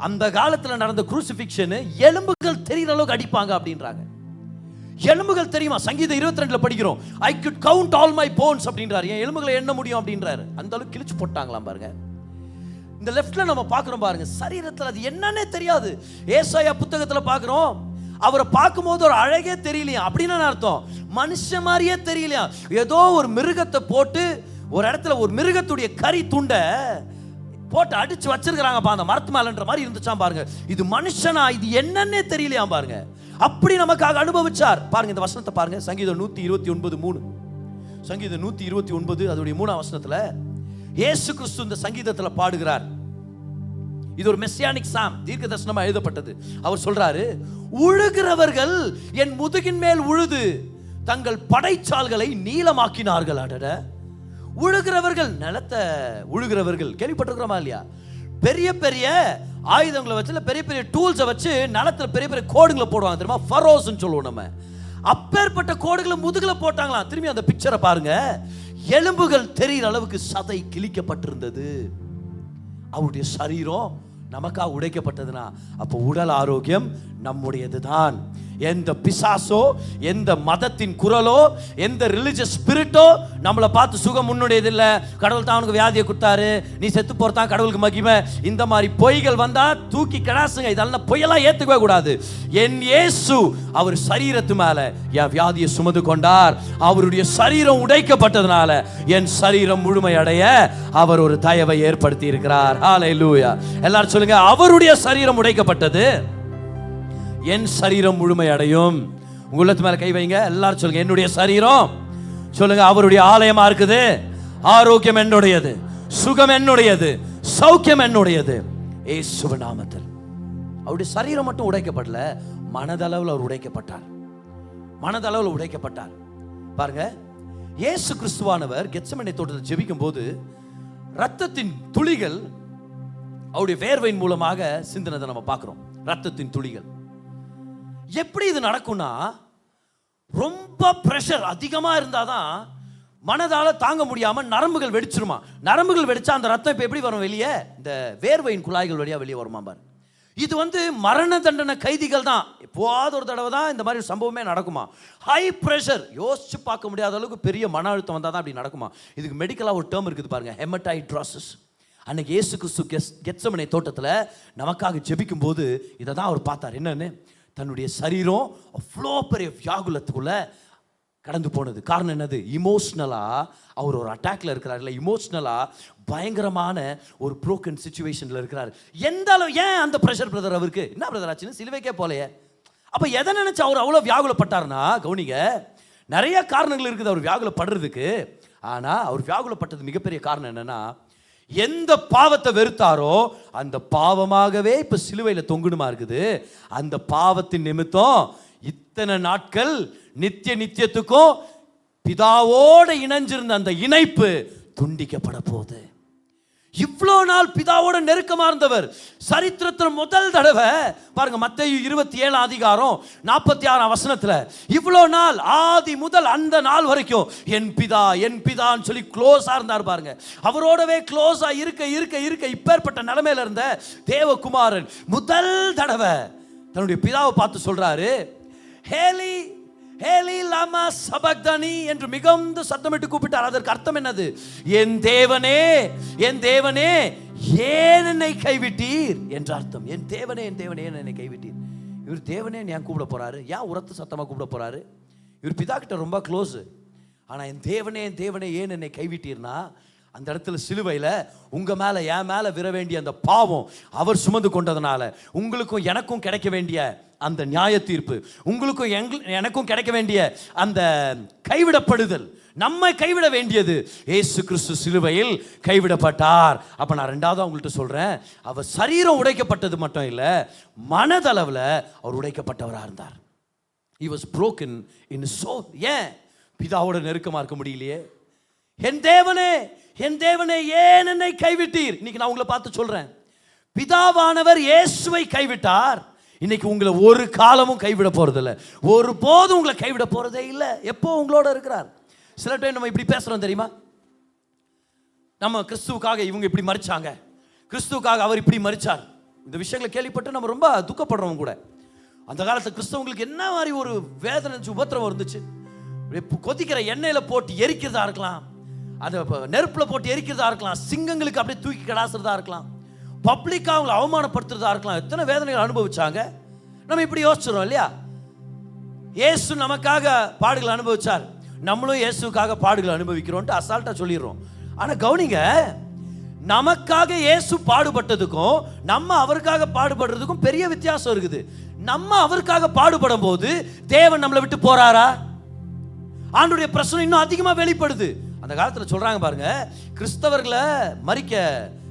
அந்த காலத்தில் நடந்த குரூசிஃபிக்ஷன் எலும்புகள் தெரிகிற அளவுக்கு அடிப்பாங்க அப்படின்றாங்க. எலும்புகள் தெரியுமா? சங்கீதம் 22 படிக்கிறோம், I could count all my bones அப்படின்றாரு. என் எலும்புகளை எண்ண முடியும் அப்படின்றாரு. அந்த அளவுக்கு கிழிச்சு போட்டாங்களாம் பாருங்க. இந்த லெஃப்ட்ல நம்ம பார்க்கிறோம் பாருங்க, சரீரத்தில் அது என்னன்னே தெரியாது. ஏசாயா புத்தகத்தில் பார்க்கிறோம், அவரை பார்க்கும்போது ஒரு அழகே தெரியலையா. அப்படின்னு அர்த்தம், மனுஷன் மாதிரியே தெரியலையா. ஏதோ ஒரு மிருகத்தை போட்டு ஒரு இடத்துல ஒரு மிருகத்துடைய கறி துண்டை போட்டு அடிச்சு வச்சிருக்கிறாங்க அந்த மரத்து மேலன்ற மாதிரி இருந்துச்சாம் பாருங்க. இது மனுஷனா, இது என்னன்னே தெரியலையா பாருங்க. அப்படி நமக்காக அனுபவிச்சார் பாருங்க. இந்த வசனத்தை பாருங்க, சங்கீதம் 129:3. சங்கீதம் 129 அதோடைய 3ஆம் வசனத்துல இயேசு கிறிஸ்து இந்த சங்கீதத்துல பாடுகிறார். இது ஒரு மெசியானிக் சாம், தீர்க்க தரிசனமா எழுதப்பட்டது. அவர் சொல்றாரு, உழுகிறவர்கள் என் முதுகின் மேல் உழுது தங்கள் படைச்சால்களை நீளமாக்கினார்கள். அடட, உழுகிறவர்கள், நிலத்தை உழுகிறவர்கள் கேள்விப்பட்டிருக்கிறோமா இல்லையா? பெரிய பெரிய ஆயுதங்களை வச்சு, பெரிய பெரிய டூல்ஸை வச்சு நிலத்துல பெரிய பெரிய கோடுகளை போடுவாங்க தெரியுமா? ஃபரோஸ்ன்னு சொல்லுவோம் நம்ம. அப்பேற்பட்ட கோடுகளை முதுகுல போட்டாங்களாம். திரும்பி அந்த பிக்சரை பாருங்க. எலும்புகள் தெரிகிற அளவுக்கு சதை கிழிக்கப்பட்டிருந்தது. அவருடைய சரீரம் நமக்காக உடைக்கப்பட்டதுன்னா அப்போ உடல் ஆரோக்கியம் நம்முடையதுதான். எந்த பிசாசோ, எந்த மதத்தின் குரலோ, எந்த ரிலிஜியஸ் ஸ்பிரிட்டோ நம்மளை பார்த்து சுகம் முன்னுடையது இல்லை, கடவுள் தான் அவனுக்கு வியாதியை கொடுத்தாரு, நீ செத்து போறதான் கடவுளுக்கு மகிமை, இந்த மாதிரி பொய்கள் வந்தா தூக்கி கிடாசுங்க. இதெல்லாம் பொய்யெல்லாம் ஏத்துக்கவே கூடாது. என் இயேசு அவர் சரீரத்து மேல என் வியாதியை சுமந்து கொண்டார். அவருடைய சரீரம் உடைக்கப்பட்டதுனால என் சரீரம் முழுமை அடைய அவர் ஒரு தயவை ஏற்படுத்தி இருக்கிறார். ஹல்லேலூயா. எல்லாரும் சொல்லுங்க, அவருடைய சரீரம் உடைக்கப்பட்டது, என் சரீரம் முழுமை அடையும். உங்க உள்ளத்து மேல கை வைங்க. எல்லாரும் சொல்லுங்க, என்னுடைய சரீரம், சொல்லுங்க, அவருடைய ஆலயமா இருக்குது. ஆரோக்கியம் என்னுடையது, சுகம் என்னுடையது, சௌக்கியம் என்னுடையது. இயேசுவின் நாமத்தில். அவருடைய சரீரம் மட்டும் உடைக்கப்படல, மனதளவில் அவர் உடைக்கப்பட்டார். மனதளவில் உடைக்கப்பட்டார். பாருங்க, இயேசு கிறிஸ்துவானவர் கெத்செமனே தோட்டத்தில் ஜெபிக்கும் போது ரத்தத்தின் துளிகள் அவருடைய வேர்வையின் மூலமாக சிந்தினதை நம்ம பார்க்கிறோம். ரத்தத்தின் துளிகள். எப்படி இது நடக்கும்னா, ரொம்ப பிரஷர் அதிகமா இருந்தாதான் மனதால தாங்க முடியாம நரம்புகள் வெடிச்சிருமா. நரம்புகள் வெடிச்சா அந்த ரத்தம் இப்ப எப்படி வரும் வெளியே? இந்த வேர்வையின் குழாய்கள் வழியா வெளியே வருமா பாரு. இது மரண தண்டனை கைதிகள் தான். எப்போவாவது ஒரு தடவை தான் இந்த மாதிரி சம்பவமே நடக்குமா. ஹை பிரஷர், யோசிச்சு பார்க்க முடியாத அளவுக்கு பெரிய மன அழுத்தம் வந்தால் தான் அப்படி நடக்குமா. இதுக்கு மெடிக்கலா ஒரு டேர்ம் இருக்குது பாருங்க, ஹெமடைட்ரோசிஸ். அன்னைக்கு இயேசு கிறிஸ்து கெத்செமனே தோட்டத்தில் நமக்காக ஜெபிக்கும் போது இதை தான் அவர் பார்த்தார். என்னன்னு, தன்னுடைய சரீரம் அவ்வளோ பெரிய வியாகுலத்துக்குள்ள கடந்து போனது. காரணம் என்னது? இமோஷ்னலா அவர் ஒரு அட்டாக்ல இருக்கிறார், இல்லை இமோஷ்னலா பயங்கரமான ஒரு ப்ரோக்கன் சிச்சுவேஷன்ல இருக்கிறார். எந்த அளவு, ஏன் அந்த ப்ரெஷர் பிரதர் அவருக்கு என்ன பிரதர் ஆச்சுன்னு சிலுவைக்கே போலையே. அப்ப எதை நினைச்சு அவர் அவ்வளோ வியாகுலப்பட்டார்னா, கவனிங்க, நிறைய காரணங்கள் இருக்குது அவர் வியாகுலப்படுறதுக்கு. ஆனா அவர் வியாகுலப்பட்டது மிகப்பெரிய காரணம் என்னன்னா, எந்த பாவத்தை வெறுத்தாரோ அந்த பாவமாகவே இப்ப சிலுவையில தொங்குணுமா இருக்குது. அந்த பாவத்தின் நிமித்தம் இத்தனை நாட்கள் நித்தியத்துக்கும் பிதாவோட இணைஞ்சிருந்த அந்த இணைப்பு துண்டிக்கப்பட போகுது. இவ்வளோ நாள் பிதாவோட நெருக்கமா இருந்தவர் சரித்திரத்தில் முதல் தடவை பாருங்க, மத்தேயு 27 அதிகாரம் 46 வசனத்துல இவ்வளோ நாள் ஆதி முதல் அந்த நாள் வரைக்கும் என் பிதான்னு சொல்லி க்ளோஸா இருந்தார் பாருங்க. அவரோடவே க்ளோஸா இருக்க இப்பேற்பட்ட நிலைமையில இருந்த தேவகுமாரன் முதல் தடவை தன்னுடைய பிதாவை பார்த்து சொல்றாரு, ஹேலி ஹேலி லாமா சபக்தானி என்று மிகுந்த சத்தமிட்டு கூப்பிட்டார். அதற்கு அர்த்தம் என்னது? என் தேவனே ஏன் என்னை கைவிட்டீர் என்று அர்த்தம். என் தேவனே ஏன் என்னை கைவிட்டீர். இவர் தேவனே ஏன் கூப்பிட போறாரு? ஏன் உரத்து சத்தமா கூப்பிட போறாரு? இவர் பிதா கிட்ட ரொம்ப க்ளோஸ். ஆனா என் தேவனே ஏன் என்னை கைவிட்டீர்னா, அந்த இடத்துல சிலுவையில உங்க மேல என் மேல விர வேண்டிய அந்த பாவம் அவர் சுமந்து கொண்டதுனால உங்களுக்கும் எனக்கும் கிடைக்க வேண்டிய அந்த நியாய தீர்ப்பு, உங்களுக்கும் எனக்கும் கிடைக்க வேண்டிய அந்த கைவிடப்படுதல், நம்மை கைவிட வேண்டியது இயேசு கிறிஸ்து சிலுவையில் கைவிடப்பட்டார். அப்ப நான் ரெண்டாவது உங்கள்கிட்ட சொல்றேன், அவர் சரீரம் உடைக்கப்பட்டது மட்டும் இல்ல, மனதளவில் அவர் உடைக்கப்பட்டவராக இருந்தார். He was broken in soul. ஏன்? பிதாவோட நெருக்கமா இருக்க முடியலையே. என் தேவனே ஏன் என்னை கைவிட்டீர். இன்னைக்கு நான் உங்களை பார்த்து சொல்றேன், பிதாவானவர் இயேசுவை கைவிட்டார். இன்னைக்கு உங்களை ஒரு காலமும் கைவிட போறதில்லை, ஒரு போதும் உங்களை கைவிட போறதே இல்லை. எப்போ உங்களோட இருக்கிறார். சில டைம் நம்ம இப்படி பேசுறோம் தெரியுமா, நம்ம கிறிஸ்துவுக்காக இவங்க இப்படி மரிச்சாங்க, கிறிஸ்துவுக்காக அவர் இப்படி மரிச்சார். இந்த விஷயங்களை கேள்விப்பட்டு நம்ம ரொம்ப துக்கப்படுறோம் கூட. அந்த காலத்து கிறிஸ்தவங்களுக்கு என்ன மாதிரி ஒரு வேதனை உபத்திரவம் இருந்துச்சு. கொதிக்கிற எண்ணெயில போட்டு எரிக்கிறதா இருக்கலாம், அதை நெருப்புல போட்டு எரிக்கிறதா இருக்கலாம், சிங்கங்களுக்கு அப்படியே தூக்கி கடாசுறதா இருக்கலாம், பப்ளிக்காக அவங்களை அவமானப்படுத்துறதா இருக்கலாம். எத்தனை வேதனைகள் அனுபவிச்சாங்க. நம்ம இப்படி யோசிச்சிடறோம் இல்லையா? இயேசு நமக்காக பாடுகளை அனுபவிச்சார், நம்மளும் இயேசுக்காக பாடுகளை அனுபவிக்கிறோம்ட்டு அசால்ட்டா சொல்லிடுறோம். ஆனா கவனிங்க, நமக்காக இயேசு பாடுபட்டதுக்கும் நம்ம அவருக்காக பாடுபடுறதுக்கும் பெரிய வித்தியாசம் இருக்குது. நம்ம அவருக்காக பாடுபடும் போது தேவன் நம்மளை விட்டு போறாரா? ஆண்டவருடைய பிரச்சனை இன்னும் அதிகமா வெளிப்படுது. அந்த காலத்துல சொல்றாங்க பாருங்க, கிறிஸ்தவர்களை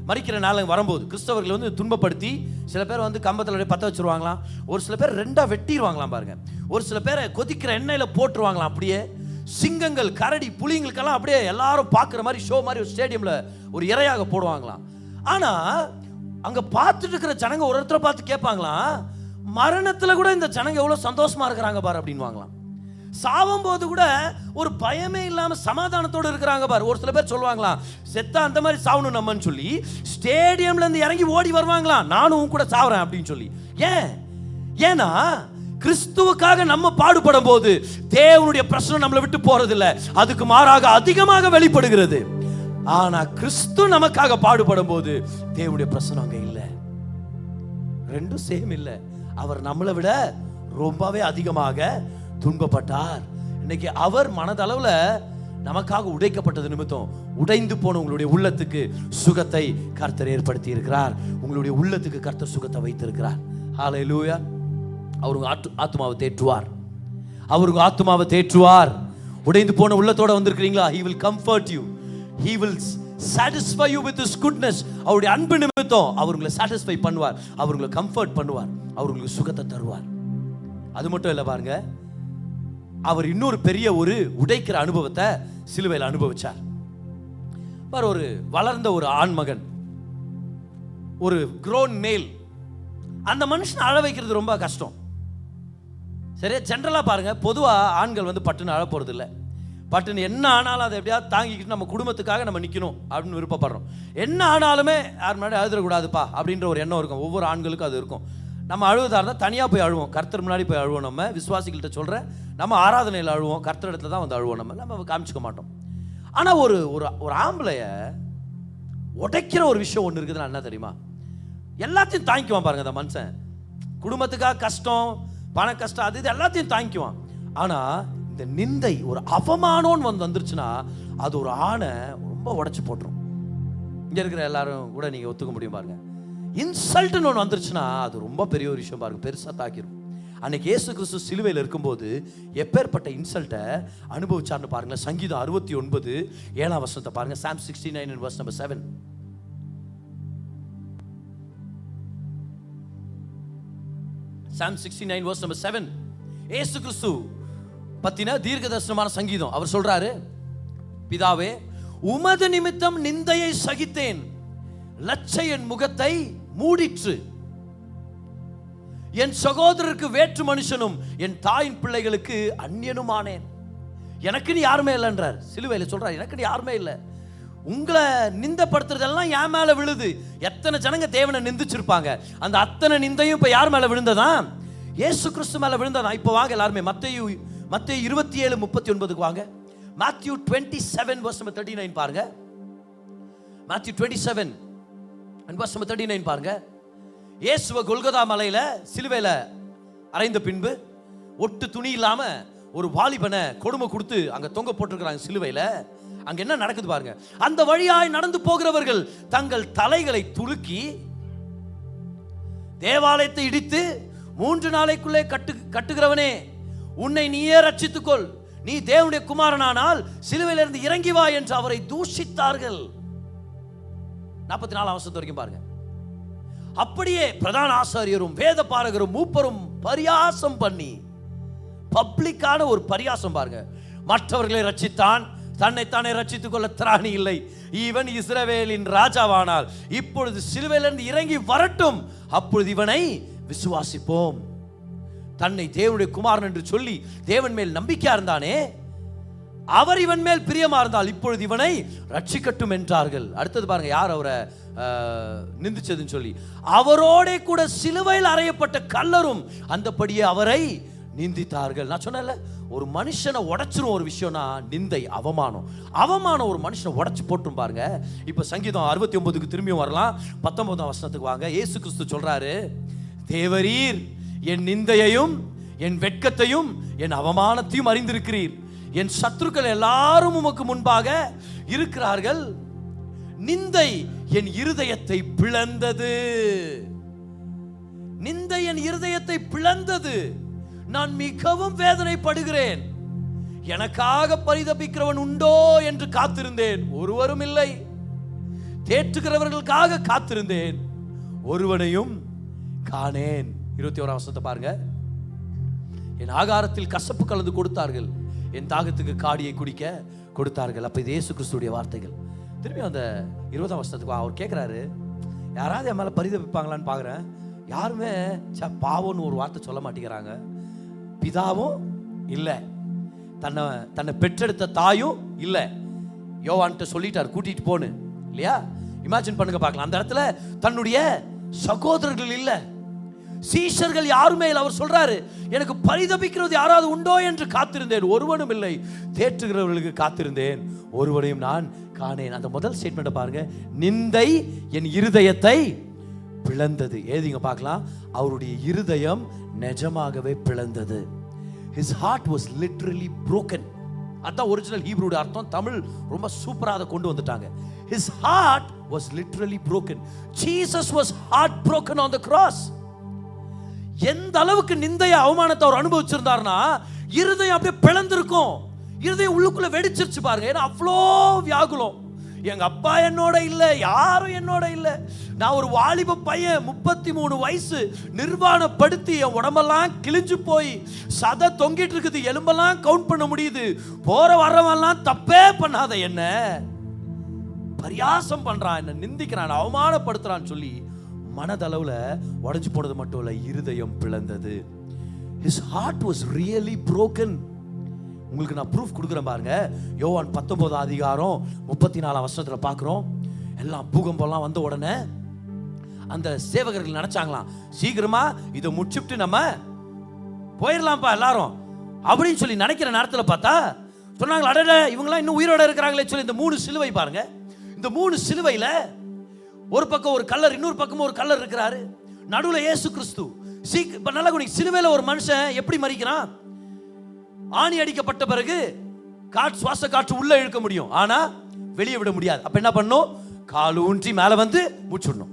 மரிக்கிற நாள் வரும்போது கிறிஸ்தவர்களை துன்பப்படுத்தி சில பேர் கம்பத்தில் பற்ற வச்சிருவாங்களாம், ஒரு சில பேர் ரெண்டா வெட்டிடுவாங்களாம் பாருங்க. ஒரு சில பேரை கொதிக்கிற எண்ணெயில போட்டுருவாங்களாம். அப்படியே சிங்கங்கள், கரடி, புலிங்களுக்கெல்லாம் அப்படியே எல்லாரும் பார்க்குற மாதிரி ஷோ மாதிரி ஒரு ஸ்டேடியம்ல ஒரு இரையாக போடுவாங்களாம். ஆனா அங்க பார்த்துட்டு இருக்கிற ஜனங்க ஒரு இடத்துல பார்த்து கேட்பாங்களாம், மரணத்துல கூட இந்த ஜனங்க எவ்வளவு சந்தோஷமா இருக்கிறாங்க பாரு அப்படின்வாங்களாம். சாவும் போது கூட ஒரு பயமே இல்லாம சமாதானத்தோடு இருக்கிறாங்க பாரு. ஒரு சில பேர் சொல்லுவாங்களாம், செத்தா அந்த மாதிரி சாவணும் நம்மன்னு சொல்லி ஸ்டேடியம்ல இருந்து இறங்கி ஓடி வருவாங்களாம், நானும் கூட சாவுறேன் அப்படின்னு சொல்லி. ஏன்னா கிறிஸ்துவுக்காக நம்ம பாடுபடும் போது தேவனுடைய பிரச்சனை நம்மளை விட்டு போறது இல்ல, அதுக்கு மாறாக அதிகமாக வெளிப்படுகிறது. ஆனா கிறிஸ்து நமக்காக பாடுபடும் போது தேவனுடைய பிரச்சனை அங்க இல்ல. ரெண்டும் சேம் இல்ல. அவர் நம்மளை விட ரொம்பவே அதிகமாக துன்பப்பட்டார். இன்னைக்கு அவர் மனதளவுல நமக்காக உடைக்கப்பட்டது நிமித்தம் உடைந்து போன உங்களுடைய உள்ளத்துக்கு சுகத்தை கர்த்தர் ஏற்படுத்தி இருக்கிறார். உங்களுடைய உள்ளத்துக்கு கர்த்தர் சுகத்தை வைத்திருக்கிறார். ஹல்லேலூயா. அவருங்க ஆத்துமாவை தேற்றுவார். அவருங்க ஆத்துமாவை தேற்றுவார். உடைந்து போன உள்ளத்தோட வந்திருக்கிறீங்களா? He will comfort you. He will satisfy you with his goodness. அவருடைய அன்பு நிமித்தம் அவர்களை satisfy பண்ணுவார், அவர்களை கம்ஃபர்ட் பண்ணுவார், அவர்களுக்கு சுகத்தை தருவார். அது மட்டும் இல்ல பாருங்க, அவர் இன்னொரு பெரிய ஒரு உடைக்கிற அனுபவத்தை சிலுவையில் அனுபவிச்சார். ஒரு வளர்ந்த ஒரு ஆண்மகன், ஒரு grown male, அந்த மனுஷன் அழ வைக்கிறது ரொம்ப கஷ்டம். சரியா? ஜென்ரலா பாருங்க, பொதுவா ஆண்கள் வந்து பட்டுன்னு அழ போறது இல்லை. பட்டுன்னு என்ன ஆனாலும் அதை எப்படியாவது தாங்கிக்கிட்டு நம்ம குடும்பத்துக்காக நம்ம நிற்கணும் அப்படின்னு விருப்பப்படுறோம். என்ன ஆனாலுமே யார் முன்னாடி அழுதுறக்கூடாதுப்பா அப்படின்ற ஒரு எண்ணம் இருக்கும். ஒவ்வொரு ஆண்களுக்கும் அது இருக்கும். நம்ம அழுவதாக இருந்தால் தனியாக போய் அழுவோம், கர்த்தர் முன்னாடி போய் அழுவோம். நம்ம விசுவாசிகள்கிட்ட சொல்கிறேன், நம்ம ஆராதனையில் அழுவோம், கர்த்தர் இடத்துல தான் வந்து அழுவோம். நம்ம காமிச்சிக்க மாட்டோம். ஆனால் ஒரு ஒரு ஆம்பளைய உடைக்கிற ஒரு விஷயம் ஒன்று இருக்குதுன்னா என்ன தெரியுமா? எல்லாத்தையும் தாங்கிக்குவான் பாருங்க அந்த மனுஷன். குடும்பத்துக்காக கஷ்டம், பண கஷ்டம், அது இது எல்லாத்தையும் தாங்கிக்குவான். ஆனால் இந்த நிந்தை, ஒரு அவமானம்னு வந்துருச்சுன்னா அது ஒரு ஆணை ரொம்ப உடைச்சு போட்டுரும். இங்கே இருக்கிற எல்லாரும் கூட நீங்கள் ஒத்துக்க முடியும் பாருங்க. இன்சல்ட்னு ஒன்று வந்துருச்சுன்னா அது ரொம்ப பெரிய ஒரு விஷயம் பாருங்க, பெருசாக தாக்கிடும். அன்னைக்கு இயேசு கிறிஸ்து சிலுவையில் இருக்கும்போது எப்பேற்பட்ட இன்சல்ட்டை அனுபவிச்சார்னு பாருங்களேன். சங்கீதம் 69:7 பாருங்க. Psalm 69 verse number 7. Psalm 69 verse number 7. இயேசு கிறிஸ்து பத்தின தீர்க்கதரிசனமான சங்கீதம். அவர் சொல்றாரு, பிதாவே உமது நிமித்தம் நிந்தையை சகித்தேன், லட்சை என் முகத்தை மூடிற்று. என் சகோதரருக்கு வேற்று மனுஷனும் என் தாயின் பிள்ளைகளுக்கு அந்நியனுமானேன். எனக்குன்னு யாருமே இல்லைன்றார். சிலுவையில் சொல்றார், எனக்குன்னு யாருமே இல்லை. உங்களை நிந்தப்படுத்துறதெல்லாம் என் மேல விழுது. எத்தனை ஜனங்க தேவனை நிந்திச்சிருப்பாங்க, அந்த அத்தனை நிந்தையும் இப்ப யார் மேல விழுந்ததான்? இயேசு கிறிஸ்து மேல விழுந்ததான். இப்ப வாங்க எல்லாருமே மத்தேயு 27:39 வாங்க. Matthew 27 verse number 39 பாருங்க. Matthew 27 and verse number 39 பாருங்க. இயேசுவை கொல்கதா மலையில சிலுவையில அறைந்த பின்பு ஒட்டு துணி இல்லாம ஒரு வாலிபனை கொடுமை கொடுத்து அங்க தொங்க போட்டிருக்கிறாங்க சிலுவையில. அங்க என்ன நடக்குது பாருங்க. அந்த வழியாய் நடந்து போகிறவர்கள் தங்கள் தலைகளை துலுக்கி தேவாலயத்தை இடித்து 3 நாளைக்குள்ளே கட்டுகிறவனே, உன்னை நீயே ரட்சித்துக்கொள், நீ தேவனுடைய குமாரனானால் சிலுவையிலிருந்து இறங்கி வா என்று அவரை தூஷித்தார்கள். 44 வசனம் வரைக்கும் பாருங்க. அப்படியே பிரதான ஆசாரியரும் வேத பாரகரும் மூப்பரும் பரியாசம் பண்ணி, பப்ளிக்கான ஒரு பரியாசம் பாருங்க. மற்றவர்களை ரட்சித்தான், தன்னைத்தானே ரட்சித்துக் கொள்ள திராணி இல்லை. இவன் இஸ்ரவேலின் ராஜாவானால் இப்பொழுது சிலுவையிலிருந்து இறங்கி வரட்டும், அப்பொழுது இவனை விசுவாசிப்போம். தன்னை தேவனுடைய குமாரன் என்று சொல்லி தேவன் மேல் நம்பிக்கையா இருந்தானே, அவர் இவன் மேல் பிரியமா இருந்தால் இப்பொழுது இவனை ரட்சிக்கட்டும் என்றார்கள். அடுத்தது பாருங்க, யார் அவரை நிந்திச்சதுன்னு சொல்லி, அவரோட கூட சிலுவையில் அறையப்பட்ட கல்லரும் அந்தபடியே அவரை நிந்தித்தார்கள். நான் சொன்னேன்ல, ஒரு மனுஷனை உடைச்சிரும் ஒரு விஷயம்னா நிந்தை, அவமானம் ஒரு மனுஷனை உடைச்சு போட்டும் பாருங்க. இப்ப சங்கீதம் 69க்கு திரும்பியும் வரலாம். 19 வசனத்துக்கு வாங்க. இயேசு கிறிஸ்து சொல்றாரு, தேவரீர் என் நிந்தையையும் என் வெட்கத்தையும் என் அவமானத்தையும் அறிந்திருக்கிறீர். என் சத்துருக்கள் எல்லாரும் உமக்கு முன்பாக இருக்கிறார்கள். நிந்தை என் இருதயத்தை பிளந்தது. நிந்தை என் இருதயத்தை பிளந்தது. நான் மிகவும் வேதனைப்படுகிறேன். எனக்காக பரிதபிக்கிறவன் உண்டோ என்று காத்திருந்தேன், ஒருவரும் இல்லை. தேற்றுகிறவர்களுக்காக காத்திருந்தேன், ஒருவனையும் காணேன். 21 வசனத்தை பாருங்க. என் ஆகாரத்தில் கசப்பு கலந்து கொடுத்தார்கள், என் தாகத்துக்கு காடியை குடிக்க கொடுத்தார்கள். அப்ப இது இயேசு கிறிஸ்துடைய வார்த்தைகள். திரும்பி அந்த 20ஆம் வசனத்துக்கு அவர் கேட்கிறாரு, யாராவது என் மேல பரிதபிப்பாங்களான்னு பாக்குறேன். யாருமே பாவம்னு ஒரு வார்த்தை சொல்ல மாட்டேங்கிறாங்க. பிதாவும் இல்லை, தன்னை பெற்றெடுத்த தாயும் இல்லை. யோவான்கிட்ட சொல்லிட்டார் கூட்டிட்டு போன்னு, இல்லையா? இமேஜின் பண்ணுங்க பார்க்கலாம். அந்த இடத்துல தன்னுடைய சகோதரர்கள் இல்லை, சீஷர்கள் யாருமே இல்லை. அவர் சொல்றாரு, எனக்கு பரிதபிக்கிறது யாராவது உண்டோ என்று காத்திருந்தேன், ஒருவனும் இல்லை. தேற்றுகிறவர்களுக்கு காத்திருந்தேன், ஒருவனையும் நான் காணேன். அந்த முதல் ஸ்டேட்மெண்ட் பாருங்க, நிந்தை என் இருதயத்தை பிளந்தது. ஏதிங்க பார்க்கலாம், அவருடைய இருதயம் நிஜமாகவே பிளந்தது. His heart was literally broken. அதான் ஒரிஜினல் ஹீப்ரூட அர்த்தம். தமிழ் ரொம்ப சூப்பரா அதை கொண்டு வந்துட்டாங்க. His heart was literally broken. Jesus was heartbroken on the cross. எந்த அளவுக்கு நிந்தைய அவமானத்தை அவர் அனுபவிச்சிருந்தார்னா, இருதயம் அப்படியே பிளந்திருக்கும். இருதயம் உள்ளுக்குள்ள வெடிச்சிருச்சு பாருங்க. ஏன்னா அவ்வளோ வியாகுலம். எங்க அப்பா என்னோட இல்ல, யாரும் என்னோட இல்ல, நான் ஒரு வாலிப பையன், 33 வயசு, நிர்வாணப்படுத்தி என் உடம்பெல்லாம் கிழிஞ்சு போய் சதை தொங்கிட்டு இருக்குது, எலும்பெல்லாம் கவுண்ட் பண்ண முடியுது, போற வரவெல்லாம் தப்பே பண்ணாத என்ன பரியாசம் பண்றான், என்ன நிந்திக்கிறான், அவமானப்படுத்துறான்னு சொல்லி மனதளவுல உடைஞ்சு போனது மட்டும் இல்ல, இருதயம் பிளந்தது. His heart was really broken. உங்களுக்கு நான் ப்ரூஃப் கொடுக்குறேன் பாருங்க. யோவான் 19 அதிகாரம் 34 வசனத்துல பார்க்கிறோம். எல்லாம் பூகம்பம்லாம் வந்த உடனே அந்த சேவகர்கள் நினைச்சாங்களாம், சீக்கிரமா இதை முடிச்சுட்டு நம்ம போயிடலாம்ப்பா எல்லாரும் அப்படின்னு சொல்லி நினைக்கிற நேரத்தில் பார்த்தா சொன்னாங்களா, அடட இவங்கெல்லாம் இன்னும் உயிரோட இருக்கிறாங்களே சொல்லி இந்த 3 சிலுவை பாருங்க. இந்த 3 சிலுவையில ஒரு பக்கம் ஒரு கல்லர், இன்னொரு பக்கமும் ஒரு கல்லர் இருக்கிறாரு, நடுவில் இயேசு கிறிஸ்து. நல்லா சிலுவையில ஒரு மனுஷன் எப்படி மரிக்கிறான்? ஆணி அடிக்கப்பட்ட பிறகு சுவாச காற்று உள்ள இழுக்க முடியும், ஆனா வெளியே விட முடியாது. அப்ப என்ன பண்ணும்? கால் ஊன்றி மேல வந்து மூச்சுடணும்.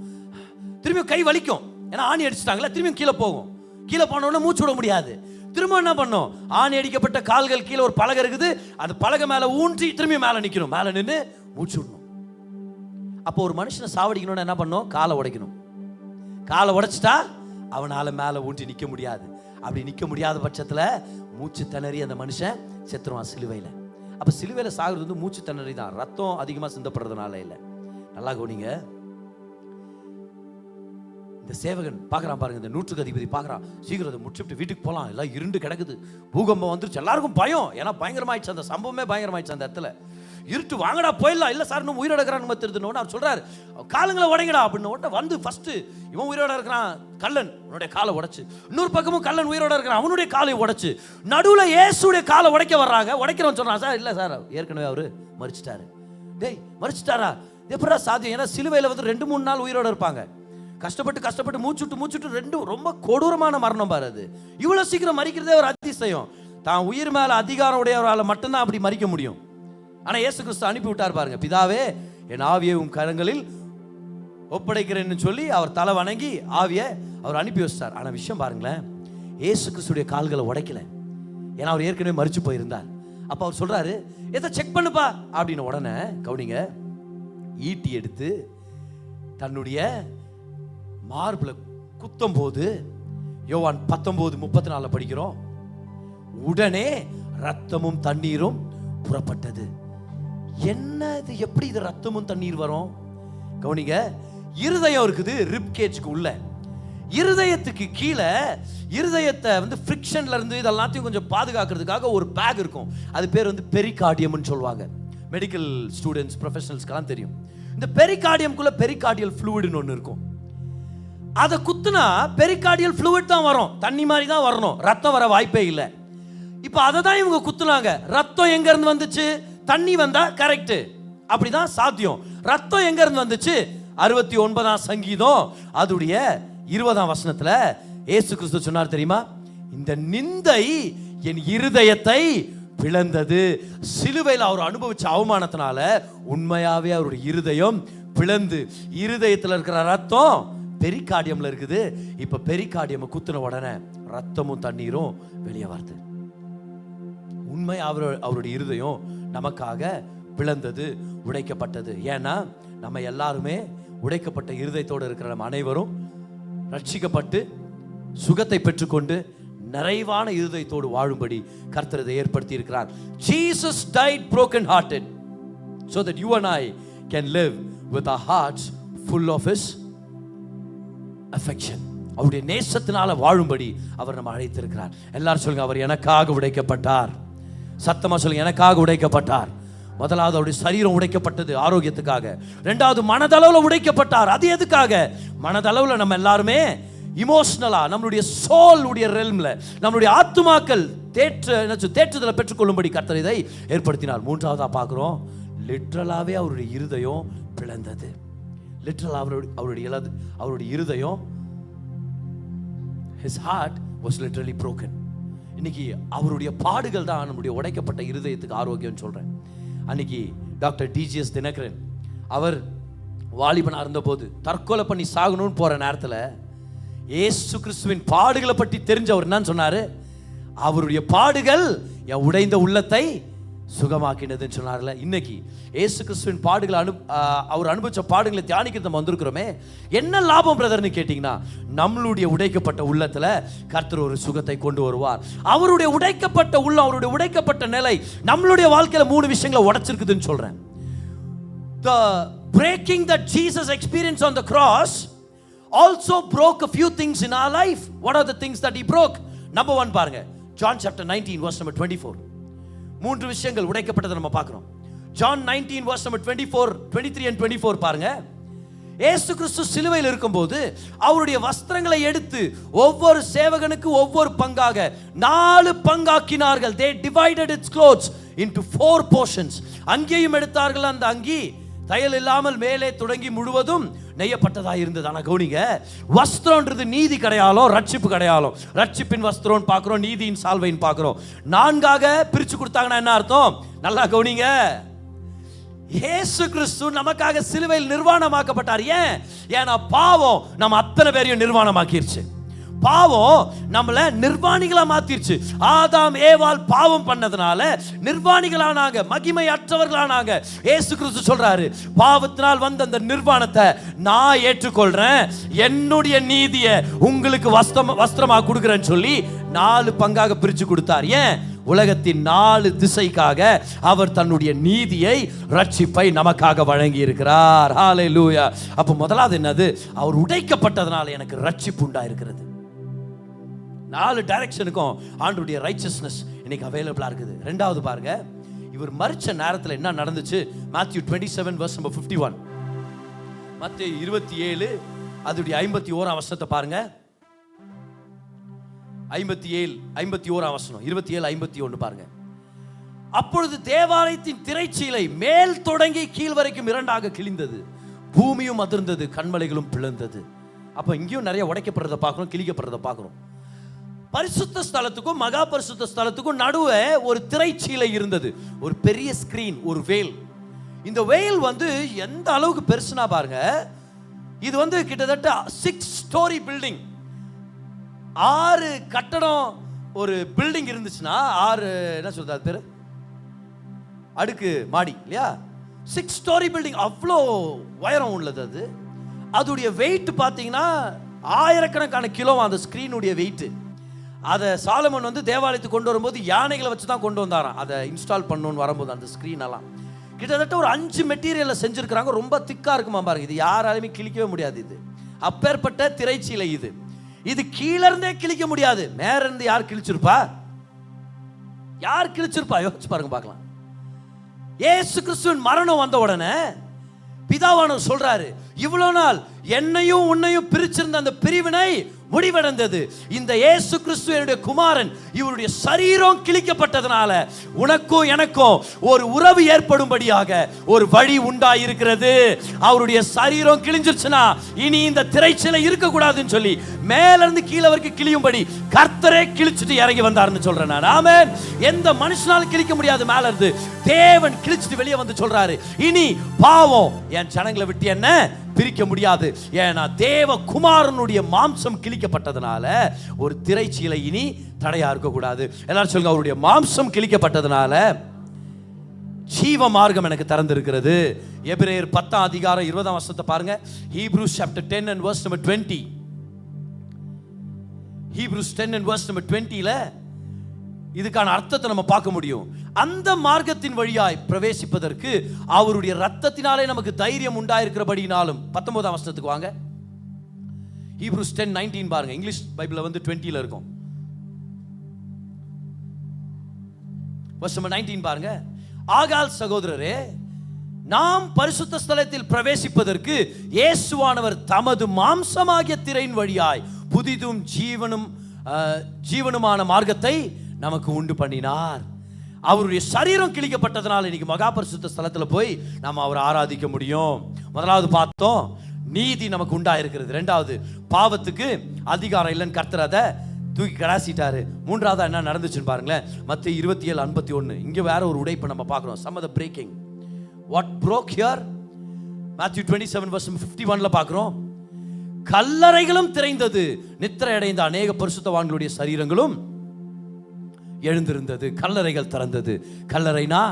திரும்பி கை வலிக்கும், ஏன்னா ஆணி அடிச்சிட்டாங்களா, திரும்பி கீழே போகும். கீழே போன உடனே மூச்சு விட முடியாது. திரும்ப என்ன பண்ணும்? ஆணி அடிக்கப்பட்ட கால்கள் கீழே ஒரு பலகை இருக்குது, அந்த பலகை மேல ஊன்றி திரும்பி மேல நிக்கணும், மேல நின்று மூச்சு விடணும். அப்போ ஒரு மனுஷனை சாவடிக்கணும்னு என்ன பண்ணும்? காலை உடைக்கணும். காலை உடைச்சிட்டா அவனால மேல ஊன்றி நிக்க முடியாது. அப்படி நிக்க முடியாத பட்சத்துல மூச்சு திணறி அந்த மனுஷன் செத்துருவான் சிலுவையில. அப்ப சிலுவையில சாகுறது வந்து மூச்சு திணறி தான், ரத்தம் அதிகமா சிந்தப்படுறதுனால இல்லை. நல்லா கவனிங்க. இந்த சேவகன் பார்க்குறான் பாருங்க, இந்த 100க்கு அதிபதி பார்க்குறான், சீக்கிரம் அதை முடிச்சுட்டு வீட்டுக்கு போகலாம், எல்லாம் இருண்டு கிடக்குது, பூகம்பம் வந்துருச்சு, எல்லாருக்கும் பயம், ஏன்னா பயங்கரமாயிடுச்சு, அந்த சம்பவமே பயங்கரமாயிடுச்சு அந்த இடத்துல. இருட்டு, வாங்கடா போயிடலாம். இல்லை சார் இன்னும் உயிரோட இருக்கிறான்னு தெரிஞ்சுன்னு அவர் சொல்றாரு, காலங்களை உடைங்கடா அப்படின்னு. உடனே வந்து ஃபர்ஸ்ட் இவன் உயிரோட இருக்கிறான், கல்லன் அவனுடைய காலை உடைச்சு, இன்னொரு பக்கமும் கல்லன் உயிரோட இருக்கிறான், அவனுடைய காலை உடைச்சு, நடுவில் இயேசுடைய காலை உடைக்க வர்றாங்க. உடைக்கிறவன் சொல்றான், சார் இல்லை சார் ஏற்கனவே அவரு மரிச்சிட்டாரு. டேய் மரிச்சிட்டாரா? எப்படா சாத்தியம்? ஏன்னா சிலுவையில் வந்து 2-3 நாள் உயிரோட இருப்பாங்க, கஷ்டப்பட்டு மூச்சுட்டு 2 ரொம்ப கொடூரமான மரணம் பாரு. அது இவ்வளவு சீக்கிரம் மரிக்கிறதே ஒரு அதிசயம். தான் உயிர் மேல அதிகாரம் உடையவரால் மட்டும்தான் அப்படி மரிக்க முடியும். ஆனா இயேசு கிறிஸ்து அனுப்பி விட்டார் பாருங்க, பிதாவே என் ஆவியை உம் கரங்களில் ஒப்படைக்கிறேன்னு சொல்லி அவர் தலை வணங்கி ஆவியை அவர் அனுப்பி வச்சிட்டார். ஆனா விஷயம் பாருங்களேன், இயேசு கிறிஸ்துடைய கால்களை உடைக்கல, ஏன்னா அவர் ஏற்கனவே மரிச்சு போயிருந்தார். அப்ப அவர் சொல்றாரு, எதை செக் பண்ணுப்பா அப்படின்னு. உடனே கவுனிங்க, ஈட்டி எடுத்து தன்னுடைய மார்பிள குத்தும் போது, யோவான் 19:34 படிக்கிறோம், உடனே ரத்தமும் தண்ணீரும் புறப்பட்டது. என்ன இது? எப்படி இது ரத்தமும் தண்ணீர் வரும்? கவனிங்க, இருதயம் இருக்குது ரிப் கேஜ்க்கு உள்ள, இருதயத்துக்கு கீழே இருதயத்தை வந்து ஃப்ரிக்ஷன்ல இருந்து இதெல்லாத்தையும் கொஞ்சம் பாதுகாக்கிறதுக்காக ஒரு பேக் இருக்கும், அது பேர் வந்து பெரிகார்டியம்னு சொல்லுவாங்க. மெடிக்கல் ஸ்டூடெண்ட்ஸ் ப்ரொஃபஷனல்ஸ்க்கெல்லாம் தெரியும். இந்த பெரிகார்டியம்குள்ள பெரிகார்டியல் ஃப்ளூயிட்னு ஒன்று இருக்கும். அதை குத்துனா பெரிகார்டியல் ஃப்ளூயிட் தான் வரும், தண்ணி மாதிரி தான் வரணும், ரத்தம் வர வாய்ப்பே இல்லை. இப்போ அதை தான் இவங்க குத்துனாங்க. ரத்தம் எங்க இருந்து வந்துச்சு? தண்ணி வந்தா கரெக்ட், அப்படிதான் சாத்தியம். ரத்தம் எங்க இருந்து வந்துச்சு? 69ஆம் சங்கீதம் அதுடைய 20ஆம் வசனத்துல இயேசு கிறிஸ்து சொன்னார் தெரியுமா, இந்த நிந்தை என் இருதயத்தை பிளந்தது. சிலுவையில் அவர் அனுபவிச்ச அவமானத்தினால உண்மையாவே அவருடைய இருதயம் பிளந்து, இருதயத்தில் இருக்கிற ரத்தம் பெரிகார்டியம்ல இருக்குது. இப்ப பெரிகார்டியம் குத்துன உடனே ரத்தமும் தண்ணீரும் வெளியே வருது. உண்மை அவருடைய இருதயம் நமக்காக பிளந்தது, உடைக்கப்பட்டது. ஏன்னா நம்ம எல்லாருமே உடைக்கப்பட்ட இருதயத்தோடு இருக்கிற நம்ம அனைவரும் ரட்சிக்கப்பட்டு சுகத்தை பெற்றுக்கொண்டு நிறைவான இருதயத்தோடு வாழும்படி கர்த்தர் இதை ஏற்படுத்தி இருக்கிறார். Jesus died broken hearted so that you and I can live with our hearts full of his affection. அவருடைய நேசத்தினால வாழும்படி அவர் நம்ம அழைத்திருக்கிறார். எல்லாரும் சொல்லுங்க, அவர் எனக்காக உடைக்கப்பட்டார். சத்தமா சொல்லுங்க, எனக்காக உடைக்கப்பட்டார். முதலாவது அவருடைய சரீரம் உடைக்கப்பட்டது ஆரோக்கியத்துக்காக. இரண்டாவது மனதளவில் உடைக்கப்பட்டார். அது எதுக்காக? மனதளவில் நம்ம எல்லாருமே இமோஷனலா நம்மளுடைய சோல் உடைய ரெல்ம்ல நம்மளுடைய ஆத்துமாக்கள் தேற்றுதலை பெற்றுக்கொள்ளும்படி கர்த்தர் இதை ஏற்படுத்தினார். மூன்றாவதா பார்க்கிறோம், லிட்ரலாவே அவருடைய இருதயம் பிளந்தது. லிட்ரலா அவருடைய இருதயம், his heart was literally broken. இன்னைக்கு அவருடைய பாடுகள் தான் நம்முடைய உடைக்கப்பட்ட இருதயத்துக்கு ஆரோக்கியம் சொல்றேன். அன்னைக்கு டாக்டர் டிஜிஎஸ் தினகரன் அவர் வாலிபனா இருந்தபோது தற்கொலை பண்ணி சாகணும்னு போற நேரத்தில் இயேசு கிறிஸ்துவின் பாடுகளை பற்றி தெரிஞ்சவர் என்னன்னு சொன்னாரு? அவருடைய பாடுகள் என் உடைந்த உள்ளத்தை சுகமாக்கினதுன்னு சொன்னார்ல. இன்னைக்கு இயேசு கிறிஸ்துவின் பாடுகளை அவர் அனுபவிச்ச பாடுகளை தியானிக்கிறது நம்ம வந்திருக்கிறோமே. என்ன லாபம் பிரதர்னு கேட்டீங்கன்னா, நம்மளுடைய உடைக்கப்பட்ட உள்ளத்துல கர்த்தர் ஒரு சுகத்தை கொண்டு வருவார். அவருடைய உடைக்கப்பட்ட உள்ளம், அவருடைய உடைக்கப்பட்ட நிலை நம்மளுடைய வாழ்க்கையில 3 விஷயங்களை உடைச்சிருக்குதுன்னு சொல்றேன். The breaking that Jesus experienced on the cross also broke a few things in our life. What are the things that he broke? Number 1 பாருங்க, John chapter 19 verse number 24. 3 விஷயங்கள் உடைக்கப்பட்டதை நம்ம பார்க்கிறோம். John 19 verse number 24, 23 and 24 பாருங்க. இயேசு கிறிஸ்து சிலுவையில் இருக்கும்போது அவருடைய வஸ்திரங்களை எடுத்து ஒவ்வொரு சேவகனுக்கு ஒவ்வொரு பங்காக 4 பங்காக்கினார்கள். They divided its clothes into 4 portions. அங்கேயும் எடுத்தார்கள். அந்த அங்கி தையல் இல்லாமல் மேலே தொடங்கி முழுவதும் நெய்யப்பட்டதாக இருந்தது. ஆனால் கவுனிங்க, வஸ்திரம்ன்றது நீதி கிடையாலும் ரட்சிப்பு கிடையாலும். ரட்சிப்பின் வஸ்திரம் பார்க்கிறோம், நீதியின் சால்வைன்னு பார்க்கிறோம். 4ஆக பிரிச்சு கொடுத்தாங்கன்னா என்ன அர்த்தம்? நல்லா கவுனிங்க, இயேசு கிறிஸ்து நமக்காக சிலுவையில் நிர்வாணமாக்கப்பட்டார். ஏன்னா பாவம் நம்ம அத்தனை பேரையும் நிர்வாணமாக்கிருச்சு. பாவம் நம்மள நிர்வாணிகளா மாத்திருச்சு. ஆதாம் ஏவாள் பாவம் பண்ணதுனால நிர்வாணிகளானாங்க, மகிமை அற்றவர்களானாங்க. இயேசு கிறிஸ்து சொல்றாரு, பாவத்தினால் வந்த அந்த நிர்வாணத்தை நான் ஏற்றுக்கொள்றேன், என்னுடைய நீதியை உங்களுக்கு வஸ்திரமா கொடுக்கிறேன்னு சொல்லி 4 பங்காக பிரிச்சு கொடுத்தார். உலகத்தின் 4 திசைக்காக அவர் தன்னுடைய நீதியை, ரட்சிப்பை நமக்காக வழங்கி இருக்கிறார். ஹல்லேலூயா. அப்ப முதலாவது என்னது? அவர் உடைக்கப்பட்டதனால எனக்கு ரட்சிப்பு உண்டாயிருக்கிறது. 4 டைரக்ஷனுக்கும் ஆண்டவருடைய ரைச்சஸ்னஸ் இன்னைக்கு அவைலபிளா இருக்குது. ரெண்டாவது பாருங்க, இவர் மரிச்ச நேரத்தில் என்ன நடந்துச்சு? Matthew 27 verse number 51. மத்தேயு 27 அதுடைய 51ஆம் வசனத்தை பாருங்க. 51ஆம் வசனம், 27 51 பாருங்க. அப்பொழுது தேவாலயத்தின் திரைச்சீலை மேல் தொடங்கி கீழ் வரைக்கும் 2ஆக கிழிந்தது, பூமியும் அதிர்ந்தது, கண்மலைகளும் பிளந்தது. அப்ப இங்கேயும் நிறைய உடைக்கப்படுறதை பார்க்கணும், கிழிக்கப்படுறதை பார்க்கணும். பரிசுத்த ஸ்தலத்துக்கும் மகா பரிசுத்த ஸ்தலத்துக்கும் நடுவே ஒரு திரைச்சீலை இருந்தது, ஒரு பெரிய ஸ்கிரீன், ஒரு வேல். இந்த வேல் எந்த அளவுக்கு பெருசுனா பாருங்க, இது கிட்டத்தட்ட 6 ஸ்டோரி பில்டிங். 6 கட்டடம் ஒரு பில்டிங் இருந்துச்சுன்னா 6 என்ன சொல்றது பேரு, அடுக்கு மாடி இல்லையா? 6 ஸ்டோரி பில்டிங், அவ்வளோ உயரம் உள்ளது. அது அதோடைய வெயிட் பார்த்தீங்கன்னா 1000கணக்கான கிலோ அந்த ஸ்கிரீனுடைய வெயிட். அதை சாலமன் தேவாலயத்துக்கு கொண்டு வரும்போது யானைகளை வச்சு தான் கொண்டு வந்தாராம். அதை இன்ஸ்டால் பண்ணணும்னு வரும்போது அந்த ஸ்கிரீன் எல்லாம் கிட்டத்தட்ட ஒரு 5 மெட்டீரியல்ல செஞ்சிருக்கிறாங்க. ரொம்ப திக்கா இருக்குமா பாருங்க, இது யாராலுமே கிழிக்கவே முடியாது. இது அப்பேற்பட்ட திரைச்சீலை. இது கீழ இருந்தே கிழிக்க முடியாது, மேல இருந்து யார் கிழிச்சிருப்பா? யார் கிழிச்சிருப்பா? யோசிச்சு பாருங்க பார்க்கலாம். இயேசு கிறிஸ்துவின் மரணம் வந்த உடனே பிதாவானவர் சொல்றாரு, இவ்வளவு நாள் என்னையும் உன்னையும் பிரிச்சிருந்த அந்த பிரிவினை முடிவடைந்தது. இந்த இயேசு கிறிஸ்து என்னுடைய குமாரன், இவருடைய சரீரம் கிழிக்கப்பட்டதனால உனக்கும் எனக்கும் ஒரு உறவு ஏற்படும்படியாக ஒரு வழி உண்டாயிருக்கிறது. அவருடைய சரீரம் கிழிஞ்சிருச்சுன்னா இனி இந்த திரைச்சீலை இருக்க கூடாதுன்னு சொல்லி மேல இருந்து கீழே வரைக்கும் கிழியும்படி கர்த்தரே கிழிச்சிட்டு இறங்கி வந்தாருன்னு சொல்றேன் நான். ஆமென். எந்த மனுஷனாலும் கிழிக்க முடியாது, மேல இருந்து தேவன் கிழிச்சிட்டு வெளியே வந்து சொல்றாரு, இனி பாவம் என் ஜனங்களை விட்டு என்ன பிரிக்க முடியாது. ஏன்னா தேவ குமாரனுடைய மாம்சம் கிழிக்கப்பட்டதனால ஒரு திரைச்சீலை இனி தடையா இருக்க கூடாது. எல்லாரும் சொல்லுங்க, அவருடைய மாம்சம் கிழிக்கப்பட்டதனால ஜீவ மார்க்கம் எனக்கு திறந்திருக்கிறது. எபிரேயர் 10 அதிகாரம் 20 வசனத்தை பாருங்க. Hebrews chapter 10 and verse number 20. Hebrews 10 and verse number 20ல இதுக்கான அர்த்தத்தை நம்ம பார்க்க முடியும். அந்த மார்க்கத்தின் வழியாய் பிரவேசிப்பதற்கு அவருடைய ரத்தத்தினாலே நமக்கு தைரியம் உண்டாயிருக்கிறபடினாலும். 19ஆம் வசனத்துக்கு வாங்க. Hebrews 10:19 பாருங்க. இங்கிலீஷ் பைபிள்ல வந்து 20ல இருக்கும். verse number 19 பாருங்க. ஆகால் சகோதரரே, நாம் பரிசுத்த ஸ்தலத்தில் பிரவேசிப்பதற்கு இயேசுவானவர் தமது மாம்சமாகிய திரையின் வழியாய் புதிதும் ஜீவனுமான மார்க்கத்தை நமக்கு உண்டு பண்ணினார். அவருடைய சரீரம் கிழிக்கப்பட்டதனால இன்னைக்கு மகா பரிசுத்த ஸ்தலத்தில் போய் நாம் அவரை ஆராதிக்க முடியும். முதலாவது பார்த்தோம், நீதி நமக்கு உண்டாயிருக்கிறது. ரெண்டாவது, பாவத்துக்கு அதிகாரம் இல்லைன்னு கர்த்தர் அதை தூக்கி கடாசிட்டாரு. மூன்றாவது என்ன நடந்துச்சுன்னு பாருங்களேன். மத்தேயு 27:51. இங்க வேற ஒரு உடைப்பை நம்ம பார்க்கிறோம். some of the breaking what broke here, Matthew 27 verse 51ல பார்க்கிறோம். கல்லறைகளும் திறந்தது, நித்திரை அடைந்த அநேக பரிசுத்தவான்களுடைய சரீரங்களும் எழுந்திருந்தது. கல்லறைகள் திறந்தது. கல்லறைனா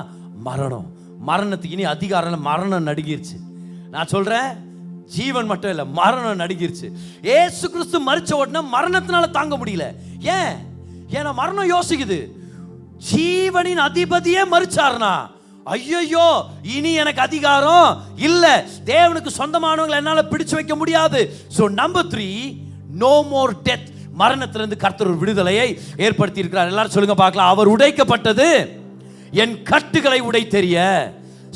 மரணம். மரணத்துக்கு இனி அதிகாரம். மரணம் நடுங்கிருச்சு. நான் சொல்றேன், ஜீவன் மட்டும் இல்ல, மரணம் நடுங்கிருச்சு. ஏசு கிறிஸ்து மரிச்ச உடனே மரணத்தினால தாங்க முடியல. ஏன்னா மரணம் யோசிக்குது, ஜீவனின் அதிபதியே மரிச்சார்னா ஐயோ இனி எனக்கு அதிகாரம் இல்ல, தேவனுக்கு சொந்தமானவங்களை என்னால பிடிச்சு வைக்க முடியாது. So number 3, no more death. மரணத்திலிருந்து கர்த்தர் ஒரு விடுதலையை ஏற்படுத்தி இருக்கிறார். எல்லாரும் சொல்லுங்க பார்க்கலாம். அவர் உடைக்கப்பட்டது என் கட்டுகளை உடைத்தெறிய.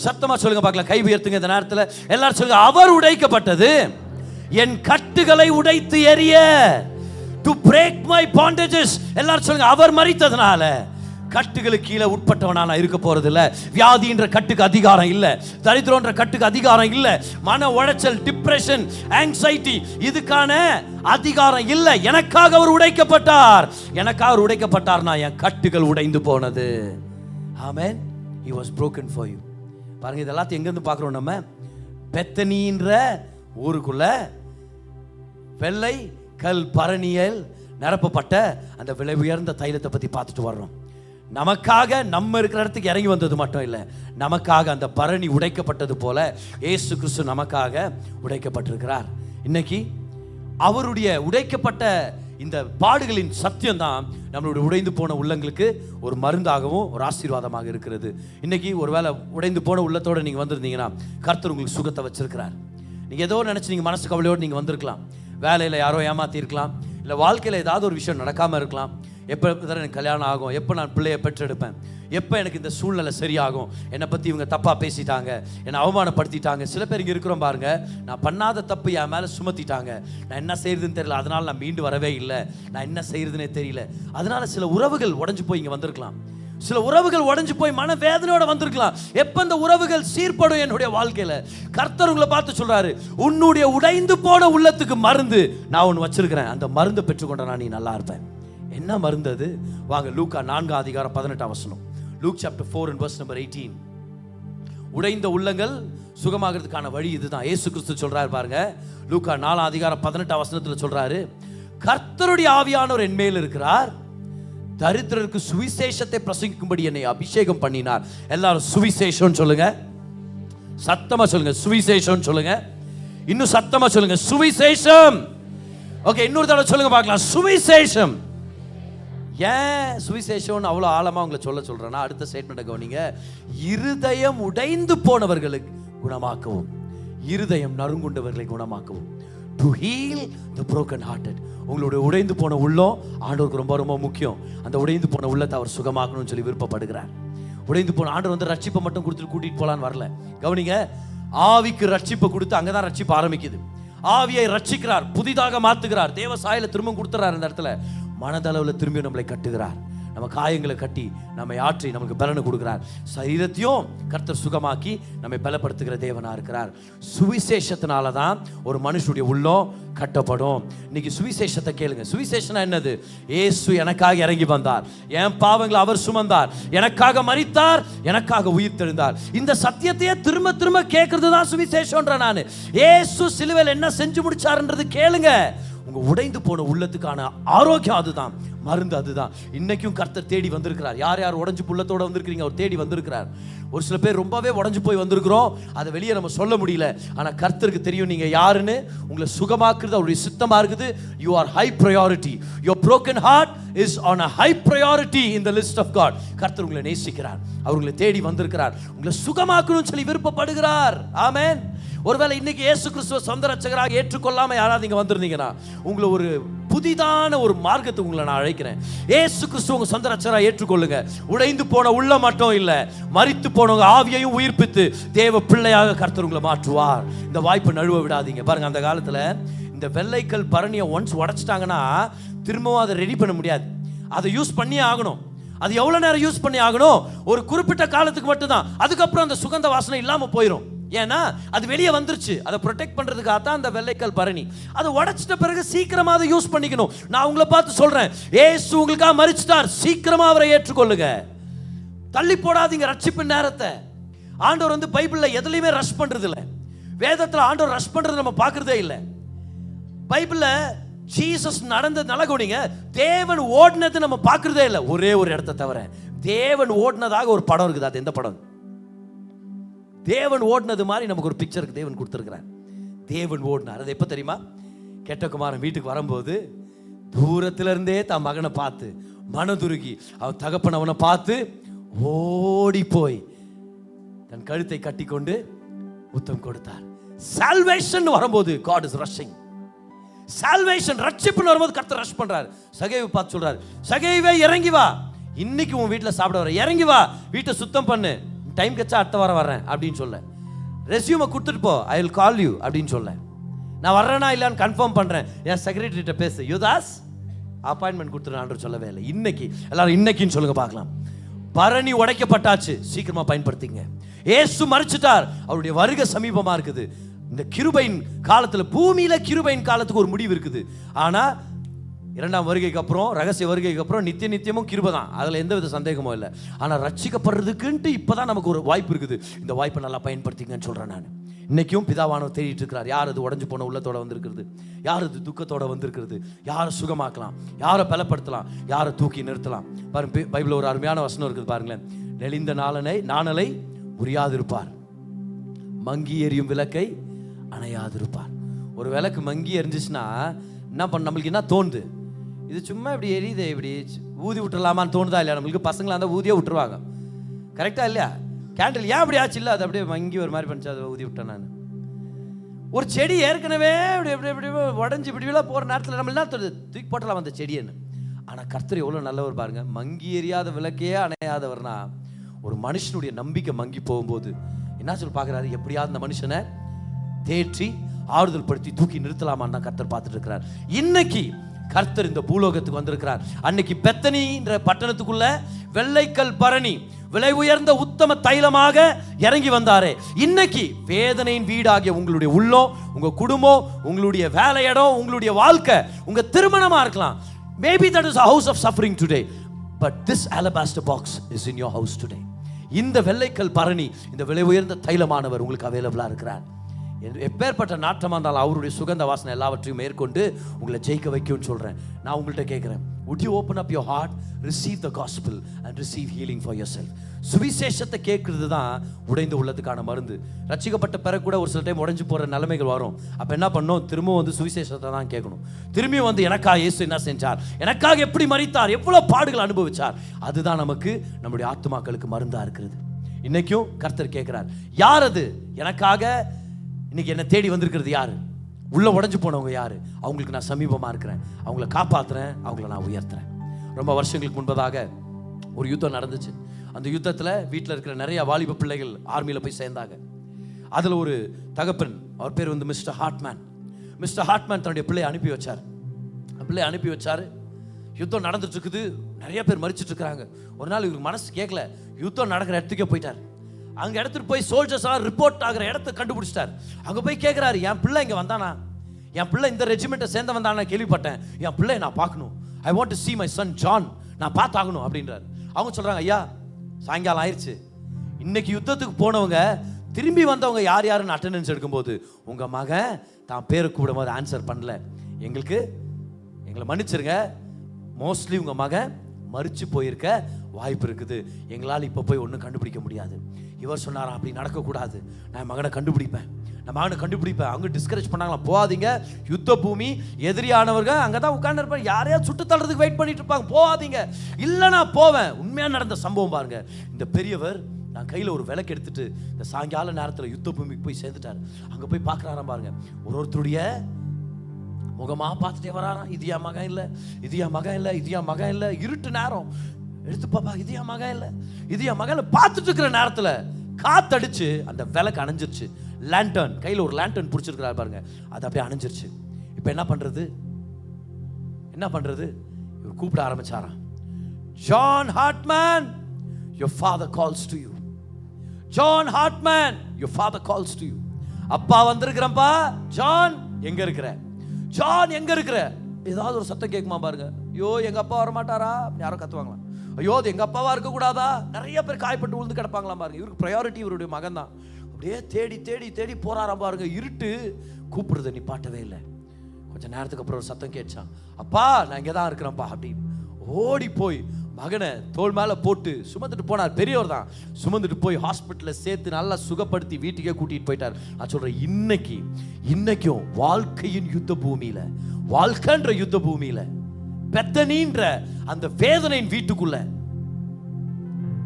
சத்தமா சொல்லுங்க பார்க்கலாம். கை உயர்த்துங்க இந்த நேரத்தில். எல்லாரும் சொல்லுங்க, அவர் உடைக்கப்பட்டது என் கட்டுகளை உடைத்து எறிய. To break my bondages. எல்லாரும் சொல்லுங்க, அவர் மரித்ததனால கட்டுகளுக்கு கீழே உட்பட்டவனா நான் இருக்க போறது இல்ல. வியாதின்ற கட்டுக்கு அதிகாரம் இல்ல, தரித்திரம்ன்ற கட்டுக்கு அதிகாரம் இல்ல, மன உளைச்சல், டிப்ரெஷன், ஆங்ஸைட்டி இதுக்கான அதிகாரம் இல்ல. எனக்காக அவர் உடைக்கப்பட்டார். எனக்காக அவர் உடைக்கப்பட்டார்னா என் கட்டுகள் உடைந்து போனது. ஆமென். he was broken for you. பாருங்க, இதெல்லாம் எங்க இருந்து பார்க்கிறோம் நம்ம? பெத்தனின்ற ஊருக்குள்ள வெள்ளை கல் பரணியல் நிரப்பப்பட்ட அந்த விலை உயர்ந்த தைலத்தை பத்தி பார்த்துட்டு வர்றோம். நமக்காக நம்ம இருக்கிற இடத்துக்கு இறங்கி வந்தது மட்டும் இல்லை, நமக்காக அந்த பரணி உடைக்கப்பட்டது போல இயேசு கிறிஸ்து நமக்காக உடைக்கப்பட்டிருக்கிறார். இன்னைக்கு அவருடைய உடைக்கப்பட்ட இந்த பாடுகளின் சத்தியம் தான் நம்மளுடைய உடைந்து போன உள்ளங்களுக்கு ஒரு மருந்தாகவும் ஒரு ஆசீர்வாதமாக இருக்கிறது. இன்னைக்கு ஒருவேளை உடைந்து போன உள்ளத்தோடு நீங்கள் வந்திருந்தீங்கன்னா கர்த்தர் உங்களுக்கு சுகத்தை வச்சிருக்கிறார். நீங்கள் ஏதோ நினச்சி நீங்கள் மனசு கவலையோடு நீங்கள் வந்திருக்கலாம். வேலையில் யாரோ ஏமாற்றி இருக்கலாம், இல்லை வாழ்க்கையில் ஏதாவது ஒரு விஷயம் நடக்காமல் இருக்கலாம். எப்போ தான் எனக்கு கல்யாணம் ஆகும், எப்போ நான் பிள்ளையை பெற்றெடுப்பேன், எப்போ எனக்கு இந்த சூழ்நிலை சரியாகும், என்னை பற்றி இவங்க தப்பாக பேசிட்டாங்க, என்னை அவமானப்படுத்திட்டாங்க. சில பேர் இங்கே இருக்கிறோம் பாருங்க, நான் பண்ணாத தப்பு என் மேலே சுமத்திட்டாங்க, நான் என்ன செய்யறதுன்னு தெரியல, அதனால் நான் மீண்டு வரவே இல்லை, நான் என்ன செய்யறதுனே தெரியல. அதனால சில உறவுகள் உடஞ்சு போய் இங்கே வந்திருக்கலாம். சில உறவுகள் உடஞ்சு போய் மன வேதனையோட வந்திருக்கலாம். எப்ப இந்த உறவுகள் சீர்படும் என்னுடைய வாழ்க்கையில, கர்த்தர் உங்களை பார்த்து சொல்றாரு, உன்னுடைய உடைந்து போன உள்ளத்துக்கு மருந்து நான் ஒன்று வச்சிருக்கிறேன், அந்த மருந்தை பெற்றுக்கொண்டா நீ நல்லா இருப்பேன். என்ன மருந்து அது? வாங்க, லூக்கா 4:18. Look chapter 4 and verse number 18. உடைந்த உள்ளங்கள் சுகமாகிறதுக்கான வழி இதுதான். இயேசு கிறிஸ்து சொல்றாரு பாருங்க, லூக்கா 4:18 சொல்றாரு, கர்த்தருடைய ஆவியானவர் என் மேல் இருக்கிறார், தரித்திரருக்கு சுவிசேஷத்தை பிரசங்கிக்கும்படி என்னை அபிஷேகம் பண்ணினார். எல்லாரும் சுவிசேஷம் சொல்லுங்க, சத்தமா சொல்லுங்க. சுவிசேஷம் சொல்லுங்க, இன்னும் சத்தமா சொல்லுங்க. சுவிசேஷம். ஓகே, இன்னொரு தடவை சொல்லுங்க பார்க்கலாம். சுவிசேஷம். ஏன் சுவிசேஷம் அவ்வளோ ஆழமா உங்களை சொல்றேன்னா, அடுத்த ஸ்டேட்மெண்ட்டை கவனிங்க. இருதயம் உடைந்து போனவர்களுக்கு குணமாக்கவும், இருதயம் நறுங்குண்டவர்களை குணமாக்கவும். To heal the broken hearted. உங்களுடைய உடைந்து போன உள்ளம் ஆண்டவருக்கு ரொம்ப ரொம்ப முக்கியம். அந்த உடைந்து போன உள்ளத்தை அவர் சுகமாக்கணும்னு சொல்லி விருப்பப்படுகிறார். உடைந்து போன ஆண்டவர் வந்து ரட்சிப்பை மட்டும் கொடுத்துட்டு கூட்டிட்டு போலான்னு வரல. கவனிங்க, ஆவிக்கு ரட்சிப்பை கொடுத்து அங்கதான் ரட்சிப்பு ஆரம்பிக்குது. ஆவியை ரட்சிக்கிறார், புதிதாக மாத்துகிறார், தேவ சாயல திரும்ப கொடுத்துறார். இந்த இடத்துல மனதளவில் திரும்பி நம்மளை கட்டுகிறார், நம்ம காயங்களை கட்டி நம்மை ஆற்றி நமக்கு பலனை கொடுக்கிறார். சரீரத்தையும் கர்த்தர் சுகமாக்கி நம்மை பலப்படுத்துகிற தேவனா இருக்கிறார். சுவிசேஷத்தினால தான் ஒரு மனுஷனுடைய உள்ளம் கட்டப்படும். இன்னைக்கு சுவிசேஷத்தை கேளுங்க. சுவிசேஷனா என்னது? இயேசு எனக்காக இறங்கி வந்தார், என் பாவங்களை அவர் சுமந்தார், எனக்காக மரித்தார், எனக்காக உயிர் தெழுந்தார். இந்த சத்தியத்தையே திரும்ப திரும்ப கேட்கறது தான் சுவிசேஷம்ன்ற நான். இயேசு சிலுவையில் என்ன செஞ்சு முடிச்சாருன்றது கேளுங்க. உங்க உடைந்து போன உள்ளத்துக்கான ஆரோக்கியம் அதுதான், மருந்து அதுதான். இன்னைக்கும் கர்த்தர் தேடி வந்திருக்கிறார். யார் யார் உடஞ்சு புள்ளத்தோட வந்திருக்கிறீங்க, அவர் தேடி வந்திருக்கிறார். ஒரு சில பேர் ரொம்பவே உடஞ்சு போய் வந்திருக்கிறோம், அதை வெளியே நம்ம சொல்ல முடியல. ஆனால் கர்த்தருக்கு தெரியும் நீங்க யாருன்னு. உங்களை சுகமாக்குறது அவருடைய சித்தமா இருக்குது. You are high priority. Your broken heart is on a high priority in the list of God. கர்த்தர் உங்களை நேசிக்கிறார், அவர்களை தேடி வந்திருக்கிறார், உங்களை சுகமாக்கணும்னு சொல்லி விருப்பப்படுகிறார். ஆமென். ஒருவேளை இன்னைக்கு இயேசு கிறிஸ்துவ சொந்த ரட்சகராக ஏற்றுக்கொள்ளாம யாராவது இங்க வந்திருந்தீங்கன்னா, உங்களை ஒரு புதிதான ஒரு மார்க்கத்துக்கு உங்களை நான் அழைக்கிறேன். இயேசு கிறிஸ்துவ உங்க சொந்த ரட்சகராக ஏற்றுக்கொள்ளுங்க. உடைந்து போன உள்ள மட்டும் இல்ல, மரித்து போனவங்க ஆவியையும் உயிர்ப்பித்து தேவ பிள்ளையாக கர்த்தர் உங்களை மாற்றுவார். இந்த வாய்ப்பை நழுவ விடாதீங்க. பாருங்க, அந்த காலத்துல இந்த வெள்ளைக்கல் பரணியை ஒன்ஸ் உடைச்சிட்டாங்கன்னா திரும்பவும் அதை ரெடி பண்ண முடியாது. அதை யூஸ் பண்ணி ஆகணும். அது எவ்வளவு நேரம் யூஸ் பண்ணி ஆகணும்? ஒரு குறிப்பிட்ட காலத்துக்கு மட்டும்தான். அதுக்கப்புறம் அந்த சுகந்த வாசனை இல்லாம போயிடும். ஏன்னா அது வெளியே வந்துருச்சு. அதை ப்ரொடெக்ட் பண்றதுக்காக தான் அந்த வெள்ளைக்கல் பரணி. அதை உடைச்சிட்ட பிறகு சீக்கிரமா அதை யூஸ் பண்ணிக்கணும். நான் உங்களை பார்த்து சொல்றேன், ஏசு உங்களுக்காக மரிச்சிட்டார், சீக்கிரமா அவரை ஏற்றுக்கொள்ளுங்க. தள்ளி போடாதீங்க ரட்சிப்பின் நேரத்தை. ஆண்டவர் வந்து பைபிள்ல எதுலையுமே ரஷ் பண்றது இல்லை. வேதத்துல ஆண்டவர் ரஷ் பண்றது நம்ம பார்க்கறதே இல்லை. பைபிள்ல ஜீசஸ் நடந்தது நல்ல கவனிங்க. தேவன் ஓடினது நம்ம பார்க்கறதே இல்லை. ஒரே ஒரு இடத்தை தவிர தேவன் ஓடினதாக ஒரு படம் இருக்குது. அது எந்த படம்? தேவன் ஓடினது மாதிரி நமக்கு ஒரு பிக்சருக்கு தேவன் கொடுத்துருக்கிறார். தேவன் ஓடினார். அது எப்போ தெரியுமா? கெட்டகுமாரன் வீட்டுக்கு வரும்போது தூரத்திலிருந்தே தன் மகனை பார்த்து மனதுருகி அவன் தகப்பன் அவனை பார்த்து ஓடி போய் தன் கழுத்தை கட்டி கொண்டு முத்தம் கொடுத்தார். சால்வேஷன் வரும்போது God is rushing. சால்வேஷன் ரட்சிப்புன்னு வரும்போது கர்த்தர் ரஷ் பண்றார். சகேவை பார்த்து சொல்றார், சகேவே இறங்கி வா, இன்னைக்கு உன் வீட்டில் சாப்பிட வர, இறங்கி வா, வீட்டை சுத்தம் பண்ணு, டைம் கச்சா அடுத்த வாரம் வர்றேன் அப்படின்னு சொல்ல. ரெஸ்யூமை கொடுத்துட்டு போ, ஐ வில் கால் யூ அப்படின்னு சொல்ல. நான் வர்றேனா இல்லைன்னு கன்ஃபார்ம் பண்றேன், என் செக்ரட்டரிட்ட பேசு, யுதாஸ் அப்பாயின்மெண்ட் கொடுத்துருன்னு சொல்லவே இல்லை. இன்னைக்கு எல்லாரும் இன்னைக்குன்னு சொல்லுங்க பார்க்கலாம். பரணி உடைக்கப்பட்டாச்சு, சீக்கிரமா பயன்படுத்திங்க. ஏசு மரிச்சிட்டார், அவருடைய வருகை சமீபமா இருக்குது. இந்த கிருபையின் காலத்துல, பூமியில கிருபையின் காலத்துக்கு ஒரு முடிவு இருக்குது. ஆனா இரண்டாம் வருகைக்கு அப்புறம், ரகசிய வருகைக்கு அப்புறம் நித்திய நித்தியமும் கிருபை தான், அதில் எந்த வித சந்தேகமும் இல்லை. ஆனால் ரட்சிக்கப்படுறதுக்குன்ட்டு இப்போதான் நமக்கு ஒரு வாய்ப்பு இருக்குது. இந்த வாய்ப்பை நல்லா பயன்படுத்திங்கன்னு சொல்கிறேன் நான். இன்னைக்கும் பிதாவானவர் தேடிட்டு இருக்கிறார். யார் அது உடஞ்சு போன உள்ளத்தோட வந்திருக்கிறது, யார் அது துக்கத்தோட வந்திருக்கிறது, யாரை சுகமாக்கலாம், யாரை பலப்படுத்தலாம், யாரை தூக்கி நிறுத்தலாம். பாருங்க, பைபிள் ஒரு அருமையான வசனம் இருக்குது பாருங்களேன். நெளிந்த நாணலை உரியாதிருப்பார், மங்கி எரியும் விளக்கை அணையாதிருப்பார். ஒரு விளக்கு மங்கி எரிஞ்சிச்சுன்னா என்ன பண்ண, நம்மளுக்கு என்ன தோணுது? இது சும்மா இப்படி எரியுது, இப்படி ஊதி விட்டுறலாமான்னு தோணுதா இல்லையா? நம்மளுக்கு பசங்களாக இருந்தால் ஊதியே விட்டுருவாங்க, கரெக்டா இல்லையா? கேண்டில் ஏன் அப்படி ஆச்சு? இல்லை, அது அப்படியே மங்கி ஒரு மாதிரி பண்ணிச்சு, அதை ஊதி விட்டேன் நான். ஒரு செடி ஏற்கனவே இப்படி எப்படி எப்படி உடஞ்சி இப்படிலாம் போகிற நேரத்தில் நம்ம என்ன தூக்கி போட்டலாம் அந்த செடியன்னு. ஆனால் கர்த்தர் எவ்வளோ நல்லவர் பாருங்க. மங்கி எரியாத விளக்கே அணையாதவர்னா, ஒரு மனுஷனுடைய நம்பிக்கை மங்கி போகும்போது என்ன சொல்லி பார்க்குறாரு? எப்படியாவது அந்த மனுஷனை தேற்றி ஆறுதல் படுத்தி தூக்கி நிறுத்தலாமான்னு தான் கர்த்தர் பார்த்துட்டு இருக்கிறார். இன்னைக்கு கர்த்தர் இந்த பூலோகத்துக்கு வந்திருக்கிறார். அன்னைக்கு பெத்தனின்ற பட்டணத்துக்குள்ள வெள்ளைக்கல் பரணி விலை உயர்ந்த உத்தம தைலமாக இறங்கி வந்தாரே. இன்னைக்கு வேதனையின் வீடாகிய உங்களுடைய உள்ளம், உங்க குடும்பம், உங்களுடைய வேலை இடம், உங்களுடைய வாழ்க்கை, உங்க திருமணமா இருக்கலாம். Maybe that is a house of suffering today, but this alabaster box is in your house today. இந்த வெள்ளைக்கல் பரணி, இந்த விலை உயர்ந்த தைலமானவர் உங்களுக்கு அவைலபிளா இருக்கிறார். எப்பேற்பட்ட நாட்டமாக இருந்தாலும் அவருடைய சுகந்த வாசனை எல்லாவற்றையும் மேற்கொண்டு உங்களை ஜெயிக்க வைக்கும்னு சொல்கிறேன். நான் உங்கள்கிட்ட கேட்குறேன், would you open up your heart, receive the gospel and receive healing for yourself? சுவிசேஷத்தை கேட்கறது தான் உடைந்த உள்ளத்துக்கான மருந்து. ரட்சிக்கப்பட்ட பிறகு கூட ஒரு சில டைம் உடைஞ்சு போகிற நிலைமைகள் வரும். அப்போ என்ன பண்ணணும்? திரும்பவும் வந்து சுவிசேஷத்தை தான் கேட்கணும். திரும்பியும் வந்து எனக்காக இயேசு என்ன செஞ்சார், எனக்காக எப்படி மரித்தார், எவ்வளோ பாடுகள் அனுபவிச்சார், அதுதான் நமக்கு நம்முடைய ஆத்துமாக்களுக்கு மருந்தாக இருக்கிறது. இன்னைக்கும் கர்த்தர் கேட்குறார், யார் அது எனக்காக இன்னைக்கு என்ன தேடி வந்திருக்கிறது? யாரு? உள்ள உடஞ்சு போனவங்க யாரு? அவங்களுக்கு நான் சமீபமா இருக்கிறேன், அவங்கள காப்பாத்துறேன், அவங்கள நான் உயர்த்துறேன். ரொம்ப வருஷங்களுக்கு முன்பதாக ஒரு யுத்தம் நடந்துச்சு. அந்த யுத்தத்தில் வீட்டில் இருக்கிற நிறைய வாலிப பிள்ளைகள் ஆர்மியில் போய் சேர்ந்தாங்க. அதில் ஒரு தகப்பன், அவர் பேர் வந்து மிஸ்டர் ஹார்ட்மேன். மிஸ்டர் ஹார்ட்மேன் தன்னுடைய பிள்ளையை அனுப்பி வச்சார். யுத்தம் நடந்துட்டு இருக்குது, நிறைய பேர் மரிச்சிட்டு இருக்கிறாங்க. ஒரு நாள் இவருக்கு மனசு கேட்கல, யுத்தம் நடக்கிற இடத்துக்கே போயிட்டார். அங்கே இடத்துக்கு போய் சோல்ஜர்ஸ் எல்லாம் ரிப்போர்ட் ஆகிற இடத்த கண்டுபிடிச்சிட்டார். அங்கே போய் கேட்குறாரு, என் பிள்ளை இங்கே வந்தானா, என் பிள்ளை இந்த ரெஜிமெண்ட்டை சேர்ந்த வந்தானா கேள்விப்பட்டேன், என் பிள்ளையை நான் பார்க்கணும், I want to see my son John, நான் பார்த்தாகணும் அப்படின்றார். அவங்க சொல்கிறாங்க, ஐயா சாயங்காலம் ஆயிடுச்சு, இன்னைக்கு யுத்தத்துக்கு போனவங்க திரும்பி வந்தவங்க யார் யாருன்னு அட்டெண்டன்ஸ் எடுக்கும்போது உங்கள் மகன் தான் பேரை கூப்பிடும் போது ஆன்சர் பண்ணல, எங்களை மன்னிச்சிருங்க, மோஸ்ட்லி உங்கள் மகன் மறிச்சு போயிருக்க வாய்ப்பு இருக்குது. எங்களால் இப்போ போய் ஒன்றும் கண்டுபிடிக்க முடியாது. இவர் சொன்னாரா, அப்படி நடக்கக்கூடாது, நான் மகனை கண்டுபிடிப்பேன், நான் மகனை கண்டுபிடிப்பேன். அவங்க டிஸ்கரேஜ் பண்ணாங்களா, போகாதீங்க, யுத்த பூமி, எதிரியானவர்கள் அங்கே தான் உட்கார்ந்து இருப்பாங்க, யாரையா சுட்டு தள்ளுறதுக்கு வெயிட் பண்ணிட்டு இருப்பாங்க, போகாதீங்க. இல்லை நான் போவேன். உண்மையாக நடந்த சம்பவம் பாருங்க. இந்த பெரியவர் நான் கையில் ஒரு விளக்கு எடுத்துட்டு இந்த சாயங்கால நேரத்தில் யுத்த பூமிக்கு போய் சேர்ந்துட்டார். அங்கே போய் பார்க்குறாராம் பாருங்க, ஒருத்தருடைய முகமாக பார்த்துட்டே வராராம். இது என் மகன் இல்லை, இது என் மகன் இல்லை, இது என் மகன் இல்லை. இருட்டு நேரம் எடுத்து பாப்பா, இது என் மகன் இல்லை, இது என் மகன் இல்லை. பார்த்துட்டு இருக்கிற நேரத்தில் காத்தடிச்சு அந்த விளக்கு அணைஞ்சிருச்சு. லேண்டர்ன், கையில் ஒரு லேண்டர்ன் பிடிச்சிருக்கிறார் பாருங்க, அது அப்படியே அணைஞ்சிருச்சு. இப்போ என்ன பண்ணுறது, என்ன பண்ணுறது? இவர் கூப்பிட ஆரம்பிச்சாராம், John Hartman, your father calls to you. John Hartman, your father calls to you. அப்பா வந்திருக்கிறப்பா. ஜான் எங்க இருக்கிற, ஜான் எங்க இருக்கிற? ஏதாவது ஒரு சத்தம் கேட்குமா பாருங்க. ஐயோ எங்க அப்பா வரமாட்டாரா, யாரும் கத்துவாங்களாம். ஐயோ அது எங்க அப்பாவா இருக்க கூடாதா? நிறைய பேர் காயப்பட்டு விழுந்து கிடப்பாங்களாம் பாருங்க. இவருக்கு ப்ரையாரிட்டி இவருடைய மகன் தான். அப்படியே தேடி தேடி தேடி போறாராம் பாருங்க. இருட்டு, கூப்பிடுறது நிப்பாட்டவே இல்லை. கொஞ்சம் நேரத்துக்கு அப்புறம் ஒரு சத்தம் கேட்சான், அப்பா நான் இங்கே தான் இருக்கிறேன்ப்பா அப்படின்னு. ஓடி போய் மகனை தோள் மேலே போட்டு சுமந்துட்டு போனார். பெரியவர் தான். சுமந்துட்டு போய் ஹாஸ்பிட்டலில் சேர்த்து நல்லா சுகப்படுத்தி வீட்டுக்கே கூட்டிகிட்டு போயிட்டார். நான் சொல்கிறேன், இன்னைக்கும் வாழ்க்கையின் யுத்த பூமியில், வாழ்க்கைன்ற யுத்த பூமியில், பெத்தனின்ற அந்த வேதனையின் வீட்டுக்குள்ள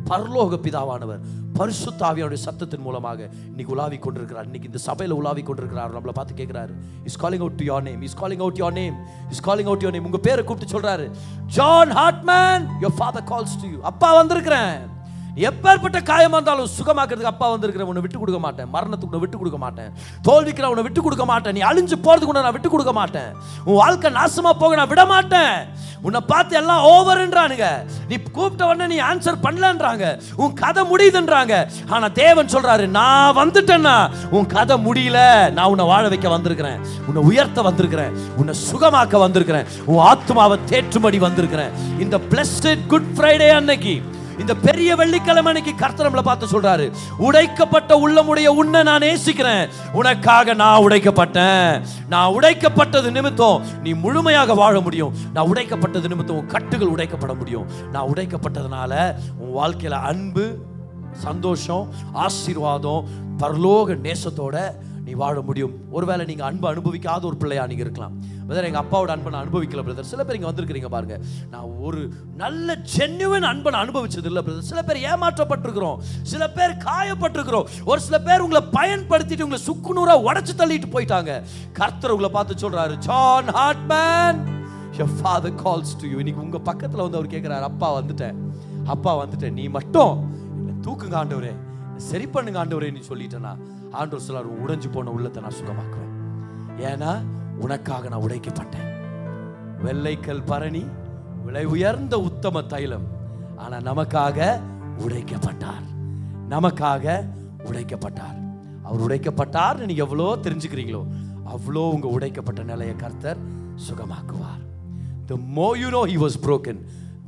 பரலோக பிதாவானவர் பரிசுத்த ஆவியானுடைய சத்தத்தின் மூலமாக இன்னைக்கு உலாவி கொண்டிருக்கிறார். இன்னைக்கு இந்த சபையில் உலாவி கொண்டிருக்கிறார். நம்மளை பார்த்து கேட்கிறாரு, is calling out to your name, is calling out your name, is calling out your name. உங்க பேரை கூப்பிட்டு சொல்றாரு, John Hartman, your father calls to you. அப்பா வந்திருக்கிறேன். எப்பேற்பட்ட காயமா இருந்தாலும் சுகமாக்குறதுக்கு அப்பா வந்திருக்கிறேன். உன்னை விட்டு கொடுக்க மாட்டேன், மரணத்துக்கு விட்டு கொடுக்க மாட்டேன், தோல்விக்கு நான் உன்னை விட்டு கொடுக்க மாட்டேன், நீ அழிஞ்சு போறதுக்கு நான் விட்டு கொடுக்க மாட்டேன், உன் வாழ்க்கை நாசமா போக நான் விட மாட்டேன். உன்னை பார்த்து எல்லாம் ஓவர்ன்றானுங்க, நீ கூப்பிட்ட உடனே நீ ஆன்சர் பண்ணலன்றாங்க, உன் கதை முடியுதுன்றாங்க. ஆனா தேவன் சொல்றாரு, நான் வந்துட்டேன்னா உன் கதை முடியல, நான் உன்னை வாழ வைக்க வந்திருக்கிறேன், உன்னை உயர்த்த வந்திருக்கிறேன், உன்னை சுகமாக்க வந்திருக்கிறேன், உன் ஆத்மாவை தேற்றும்படி வந்திருக்கிறேன். இந்த பிளஸ்ட் குட் ஃப்ரைடே அன்னைக்கு, இந்த பெரிய வெள்ளிக்கிழமை அன்னைக்கு கர்த்தர் நம்மளை பார்த்து சொல்றாரு, உடைக்கப்பட்ட உள்ளமுடைய உன்னை நான் நேசிக்கிறேன், உனக்காக நான் உடைக்கப்பட்டேன், நான் உடைக்கப்பட்டது நிமித்தம் நீ முழுமையாக வாழ முடியும், நான் உடைக்கப்பட்டது நிமித்தம் உன் கட்டுகள் உடைக்கப்பட முடியும், நான் உடைக்கப்பட்டதுனால உன் வாழ்க்கையில அன்பு, சந்தோஷம், ஆசீர்வாதம், பரலோக நேசத்தோட நீ வாழ முடியும். ஒருவேளை நீங்க அன்பு அனுபவிக்காத ஒரு பிள்ளையா நீங்க இருக்கலாம். பிரதர், எங்க அப்பாவோட அன்பை நான் அனுபவிக்கல பிரதர். சில பேர் இங்க வந்திருக்கிறீங்க பாருங்க, நான் ஒரு நல்ல ஜென்யூன் அன்பை நான் அனுபவிச்சது இல்லை பிரதர். சில பேர் ஏமாற்றப்பட்டிருக்கிறோம், சில பேர் காயப்பட்டிருக்கிறோம், ஒரு சில பேர் உங்களை பயன்படுத்திட்டு உங்களை சுக்குநூறா உடைச்சு தள்ளிட்டு போயிட்டாங்க. கர்த்தர் உங்களை பார்த்து சொல்றாரு, John Hartman, your father calls to you. இன்னைக்கு உங்க பக்கத்துல வந்து அவர் கேட்கிறாரு, அப்பா வந்துட்டேன், அப்பா வந்துட்டேன், நீ மட்டும் என்ன தூக்குங்க ஆண்டவரே, சரி பண்ணுங்க ஆண்டவரே நீ சொல்லிட்டேனா, ஆண்டவர் சொல்லார், உடைஞ்சு போன உள்ளத்தை நான் சுகமாக்குவேன், ஏன்னா உனக்காக நான் உடைக்கப்பட்டேன். வெள்ளைக்கல் பரணி, விலை உயர்ந்த உத்தம தைலம், ஆனா நமக்காக உடைக்கப்பட்டார், நமக்காக உடைக்கப்பட்டார். அவர் உடைக்கப்பட்டார். நீங்க எவ்வளோ தெரிஞ்சுக்கிறீங்களோ அவ்வளோ உங்க உடைக்கப்பட்ட நிலையை கர்த்தர் சுகமாக்குவார். The more you know he was broken,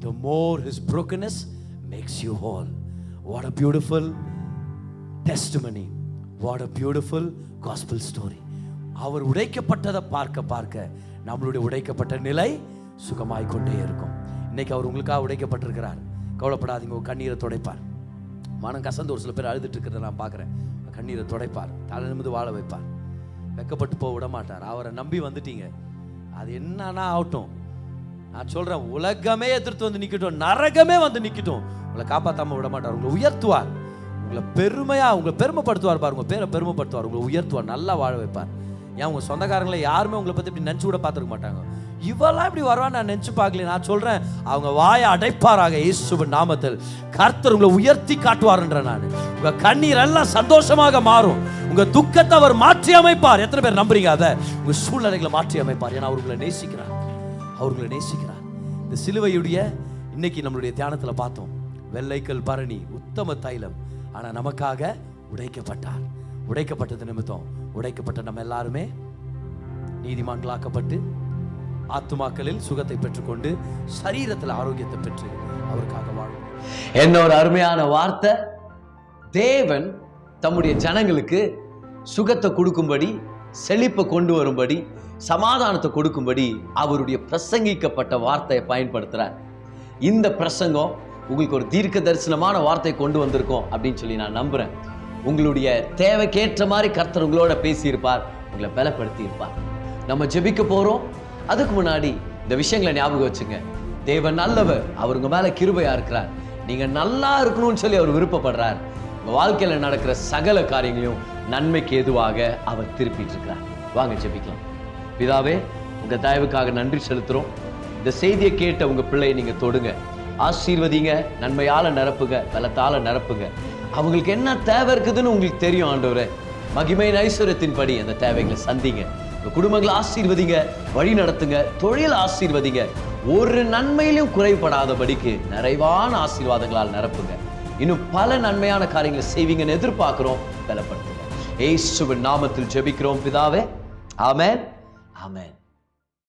the more his brokenness makes you whole. What a beautiful testimony, what a beautiful gospel story. அவர் உடைக்கப்பட்டதை பார்க்க பார்க்க நம்மளுடைய உடைக்கப்பட்ட நிலை சுகமாய் கொண்டே இருக்கும். இன்னைக்கு அவர் உங்களுக்காக உடைக்கப்பட்டிருக்கிறார். கவலைப்படாதீங்க, உங்க கண்ணீரை துடைப்பார். மனம் கசந்து ஒரு சில பேர் அழுதுட்டு இருக்கிறத நான் பார்க்குறேன். கண்ணீரை துடைப்பார், தலை நிமிர்ந்து வாழ வைப்பார், வெக்கப்பட்டு போக விட மாட்டார். அவரை நம்பி வந்துட்டீங்க, அது என்னன்னா ஆகட்டும். நான் சொல்றேன், உலகமே எதிர்த்து வந்து நிக்கட்டும், நரகமே வந்து நிக்கட்டும், உங்களை காப்பாற்றாம விட மாட்டார். உங்களை உயர்த்துவார், உங்களை பெருமையா உங்களை பெருமைப்படுத்துவார் பாருங்க, பேரை பெருமைப்படுத்துவார், உங்களை உயர்த்துவார், நல்லா வாழ வைப்பார். ஏன் உங்க சொந்தக்காரங்களை யாருமே உங்களை பத்தி இப்படி நினைச்சு கூட பார்த்துருக்க மாட்டாங்க. இவெல்லாம் இப்படி வருவான்னு நான் நினைச்சு பார்க்கல. நான் சொல்றேன், அவங்க வாயை அடைப்பாராக இயேசுவின் நாமத்தில். கர்த்தர் உங்களை உயர்த்தி காட்டுவார்ன்ற நான். உங்க கண்ணீர் எல்லாம் சந்தோஷமாக மாறும், உங்க துக்கத்தை அவர் மாற்றி அமைப்பார். எத்தனை பேர் நம்புறீங்க அதை? உங்க சூழ்நிலைகளை மாற்றி அமைப்பார். ஏன்னா அவர்களை நேசிக்கிறார், அவர்களை நேசிக்கிறார். இந்த சிலுவையுடைய இன்னைக்கு நம்மளுடைய தியானத்துல பார்த்தோம், வெள்ளைக்கல் பரணி, உத்தம தைலம், ஆனா நமக்காக உடைக்கப்பட்டார். உடைக்கப்பட்டது நிமித்தம் உடைக்கப்பட்ட நம்ம எல்லாருமே நீதிமான்களாக்கப்பட்டு ஆத்துமாக்களில் சுகத்தை பெற்றுக்கொண்டு சரீரத்தில் ஆரோக்கியத்தை பெற்று அவருக்காக வாழும். என்ன ஒரு அருமையான வார்த்தை! தேவன் தம்முடைய ஜனங்களுக்கு சுகத்தை கொடுக்கும்படி, செழிப்பை கொண்டு வரும்படி, சமாதானத்தை கொடுக்கும்படி அவருடைய பிரசங்கிக்கப்பட்ட வார்த்தையை பயன்படுத்துறார். இந்த பிரசங்கம் உங்களுக்கு ஒரு தீர்க்க தரிசனமான வார்த்தையை கொண்டு வந்திருக்கோம் அப்படின்னு சொல்லி நான் நம்புறேன். உங்களுடைய தேவைக்கேற்ற மாதிரி கர்த்தர் உங்களோட பேசியிருப்பார், உங்களை பலப்படுத்தி இருப்பார். நம்ம ஜெபிக்க போறோம். அதுக்கு முன்னாடி இந்த விஷயங்களை ஞாபகம் வச்சுங்க. தேவன் நல்லவர், அவர் உங்க மேல கிருபையா இருக்கிறார். நீங்க நல்லா இருக்கணும்னு சொல்லி அவர் விருப்பப்படுறார். உங்க வாழ்க்கையில நடக்கிற சகல காரியங்களையும் நன்மைக்கு எதுவாக அவர் திருப்பிட்டு இருக்கிறார். வாங்க ஜெபிக்கலாம். பிதாவே, உங்க தயவுக்காக நன்றி செலுத்துறோம். இந்த செய்தியை கேட்ட உங்க பிள்ளையை நீங்க தொடுங்க, ஆசீர்வதிங்க, நன்மையால நிரப்புங்க, பலத்தால நிரப்புங்க. அவங்களுக்கு என்ன தேவை இருக்குதுன்னு உங்களுக்கு தெரியும் ஆண்டவரே. மகிமையின் ஐஸ்வர்யத்தின்படி அந்த தேவைகளை சந்திங்க. உங்க குடும்பங்களை ஆசீர்வதிங்க, வழி நடத்துங்க, தொழில் ஆசீர்வதிங்க. ஒரு நன்மையிலும் குறைபடாதபடிக்கு நிறைவான ஆசீர்வாதங்களால் நிரப்புங்க. இன்னும் பல நன்மையான காரியங்களை செய்வீங்கன்னு எதிர்பார்க்கிறோம். பலப்படுத்துங்க. இயேசுவின் நாமத்தில் ஜெபிக்கிறோம் பிதாவே. ஆமென், ஆமென்.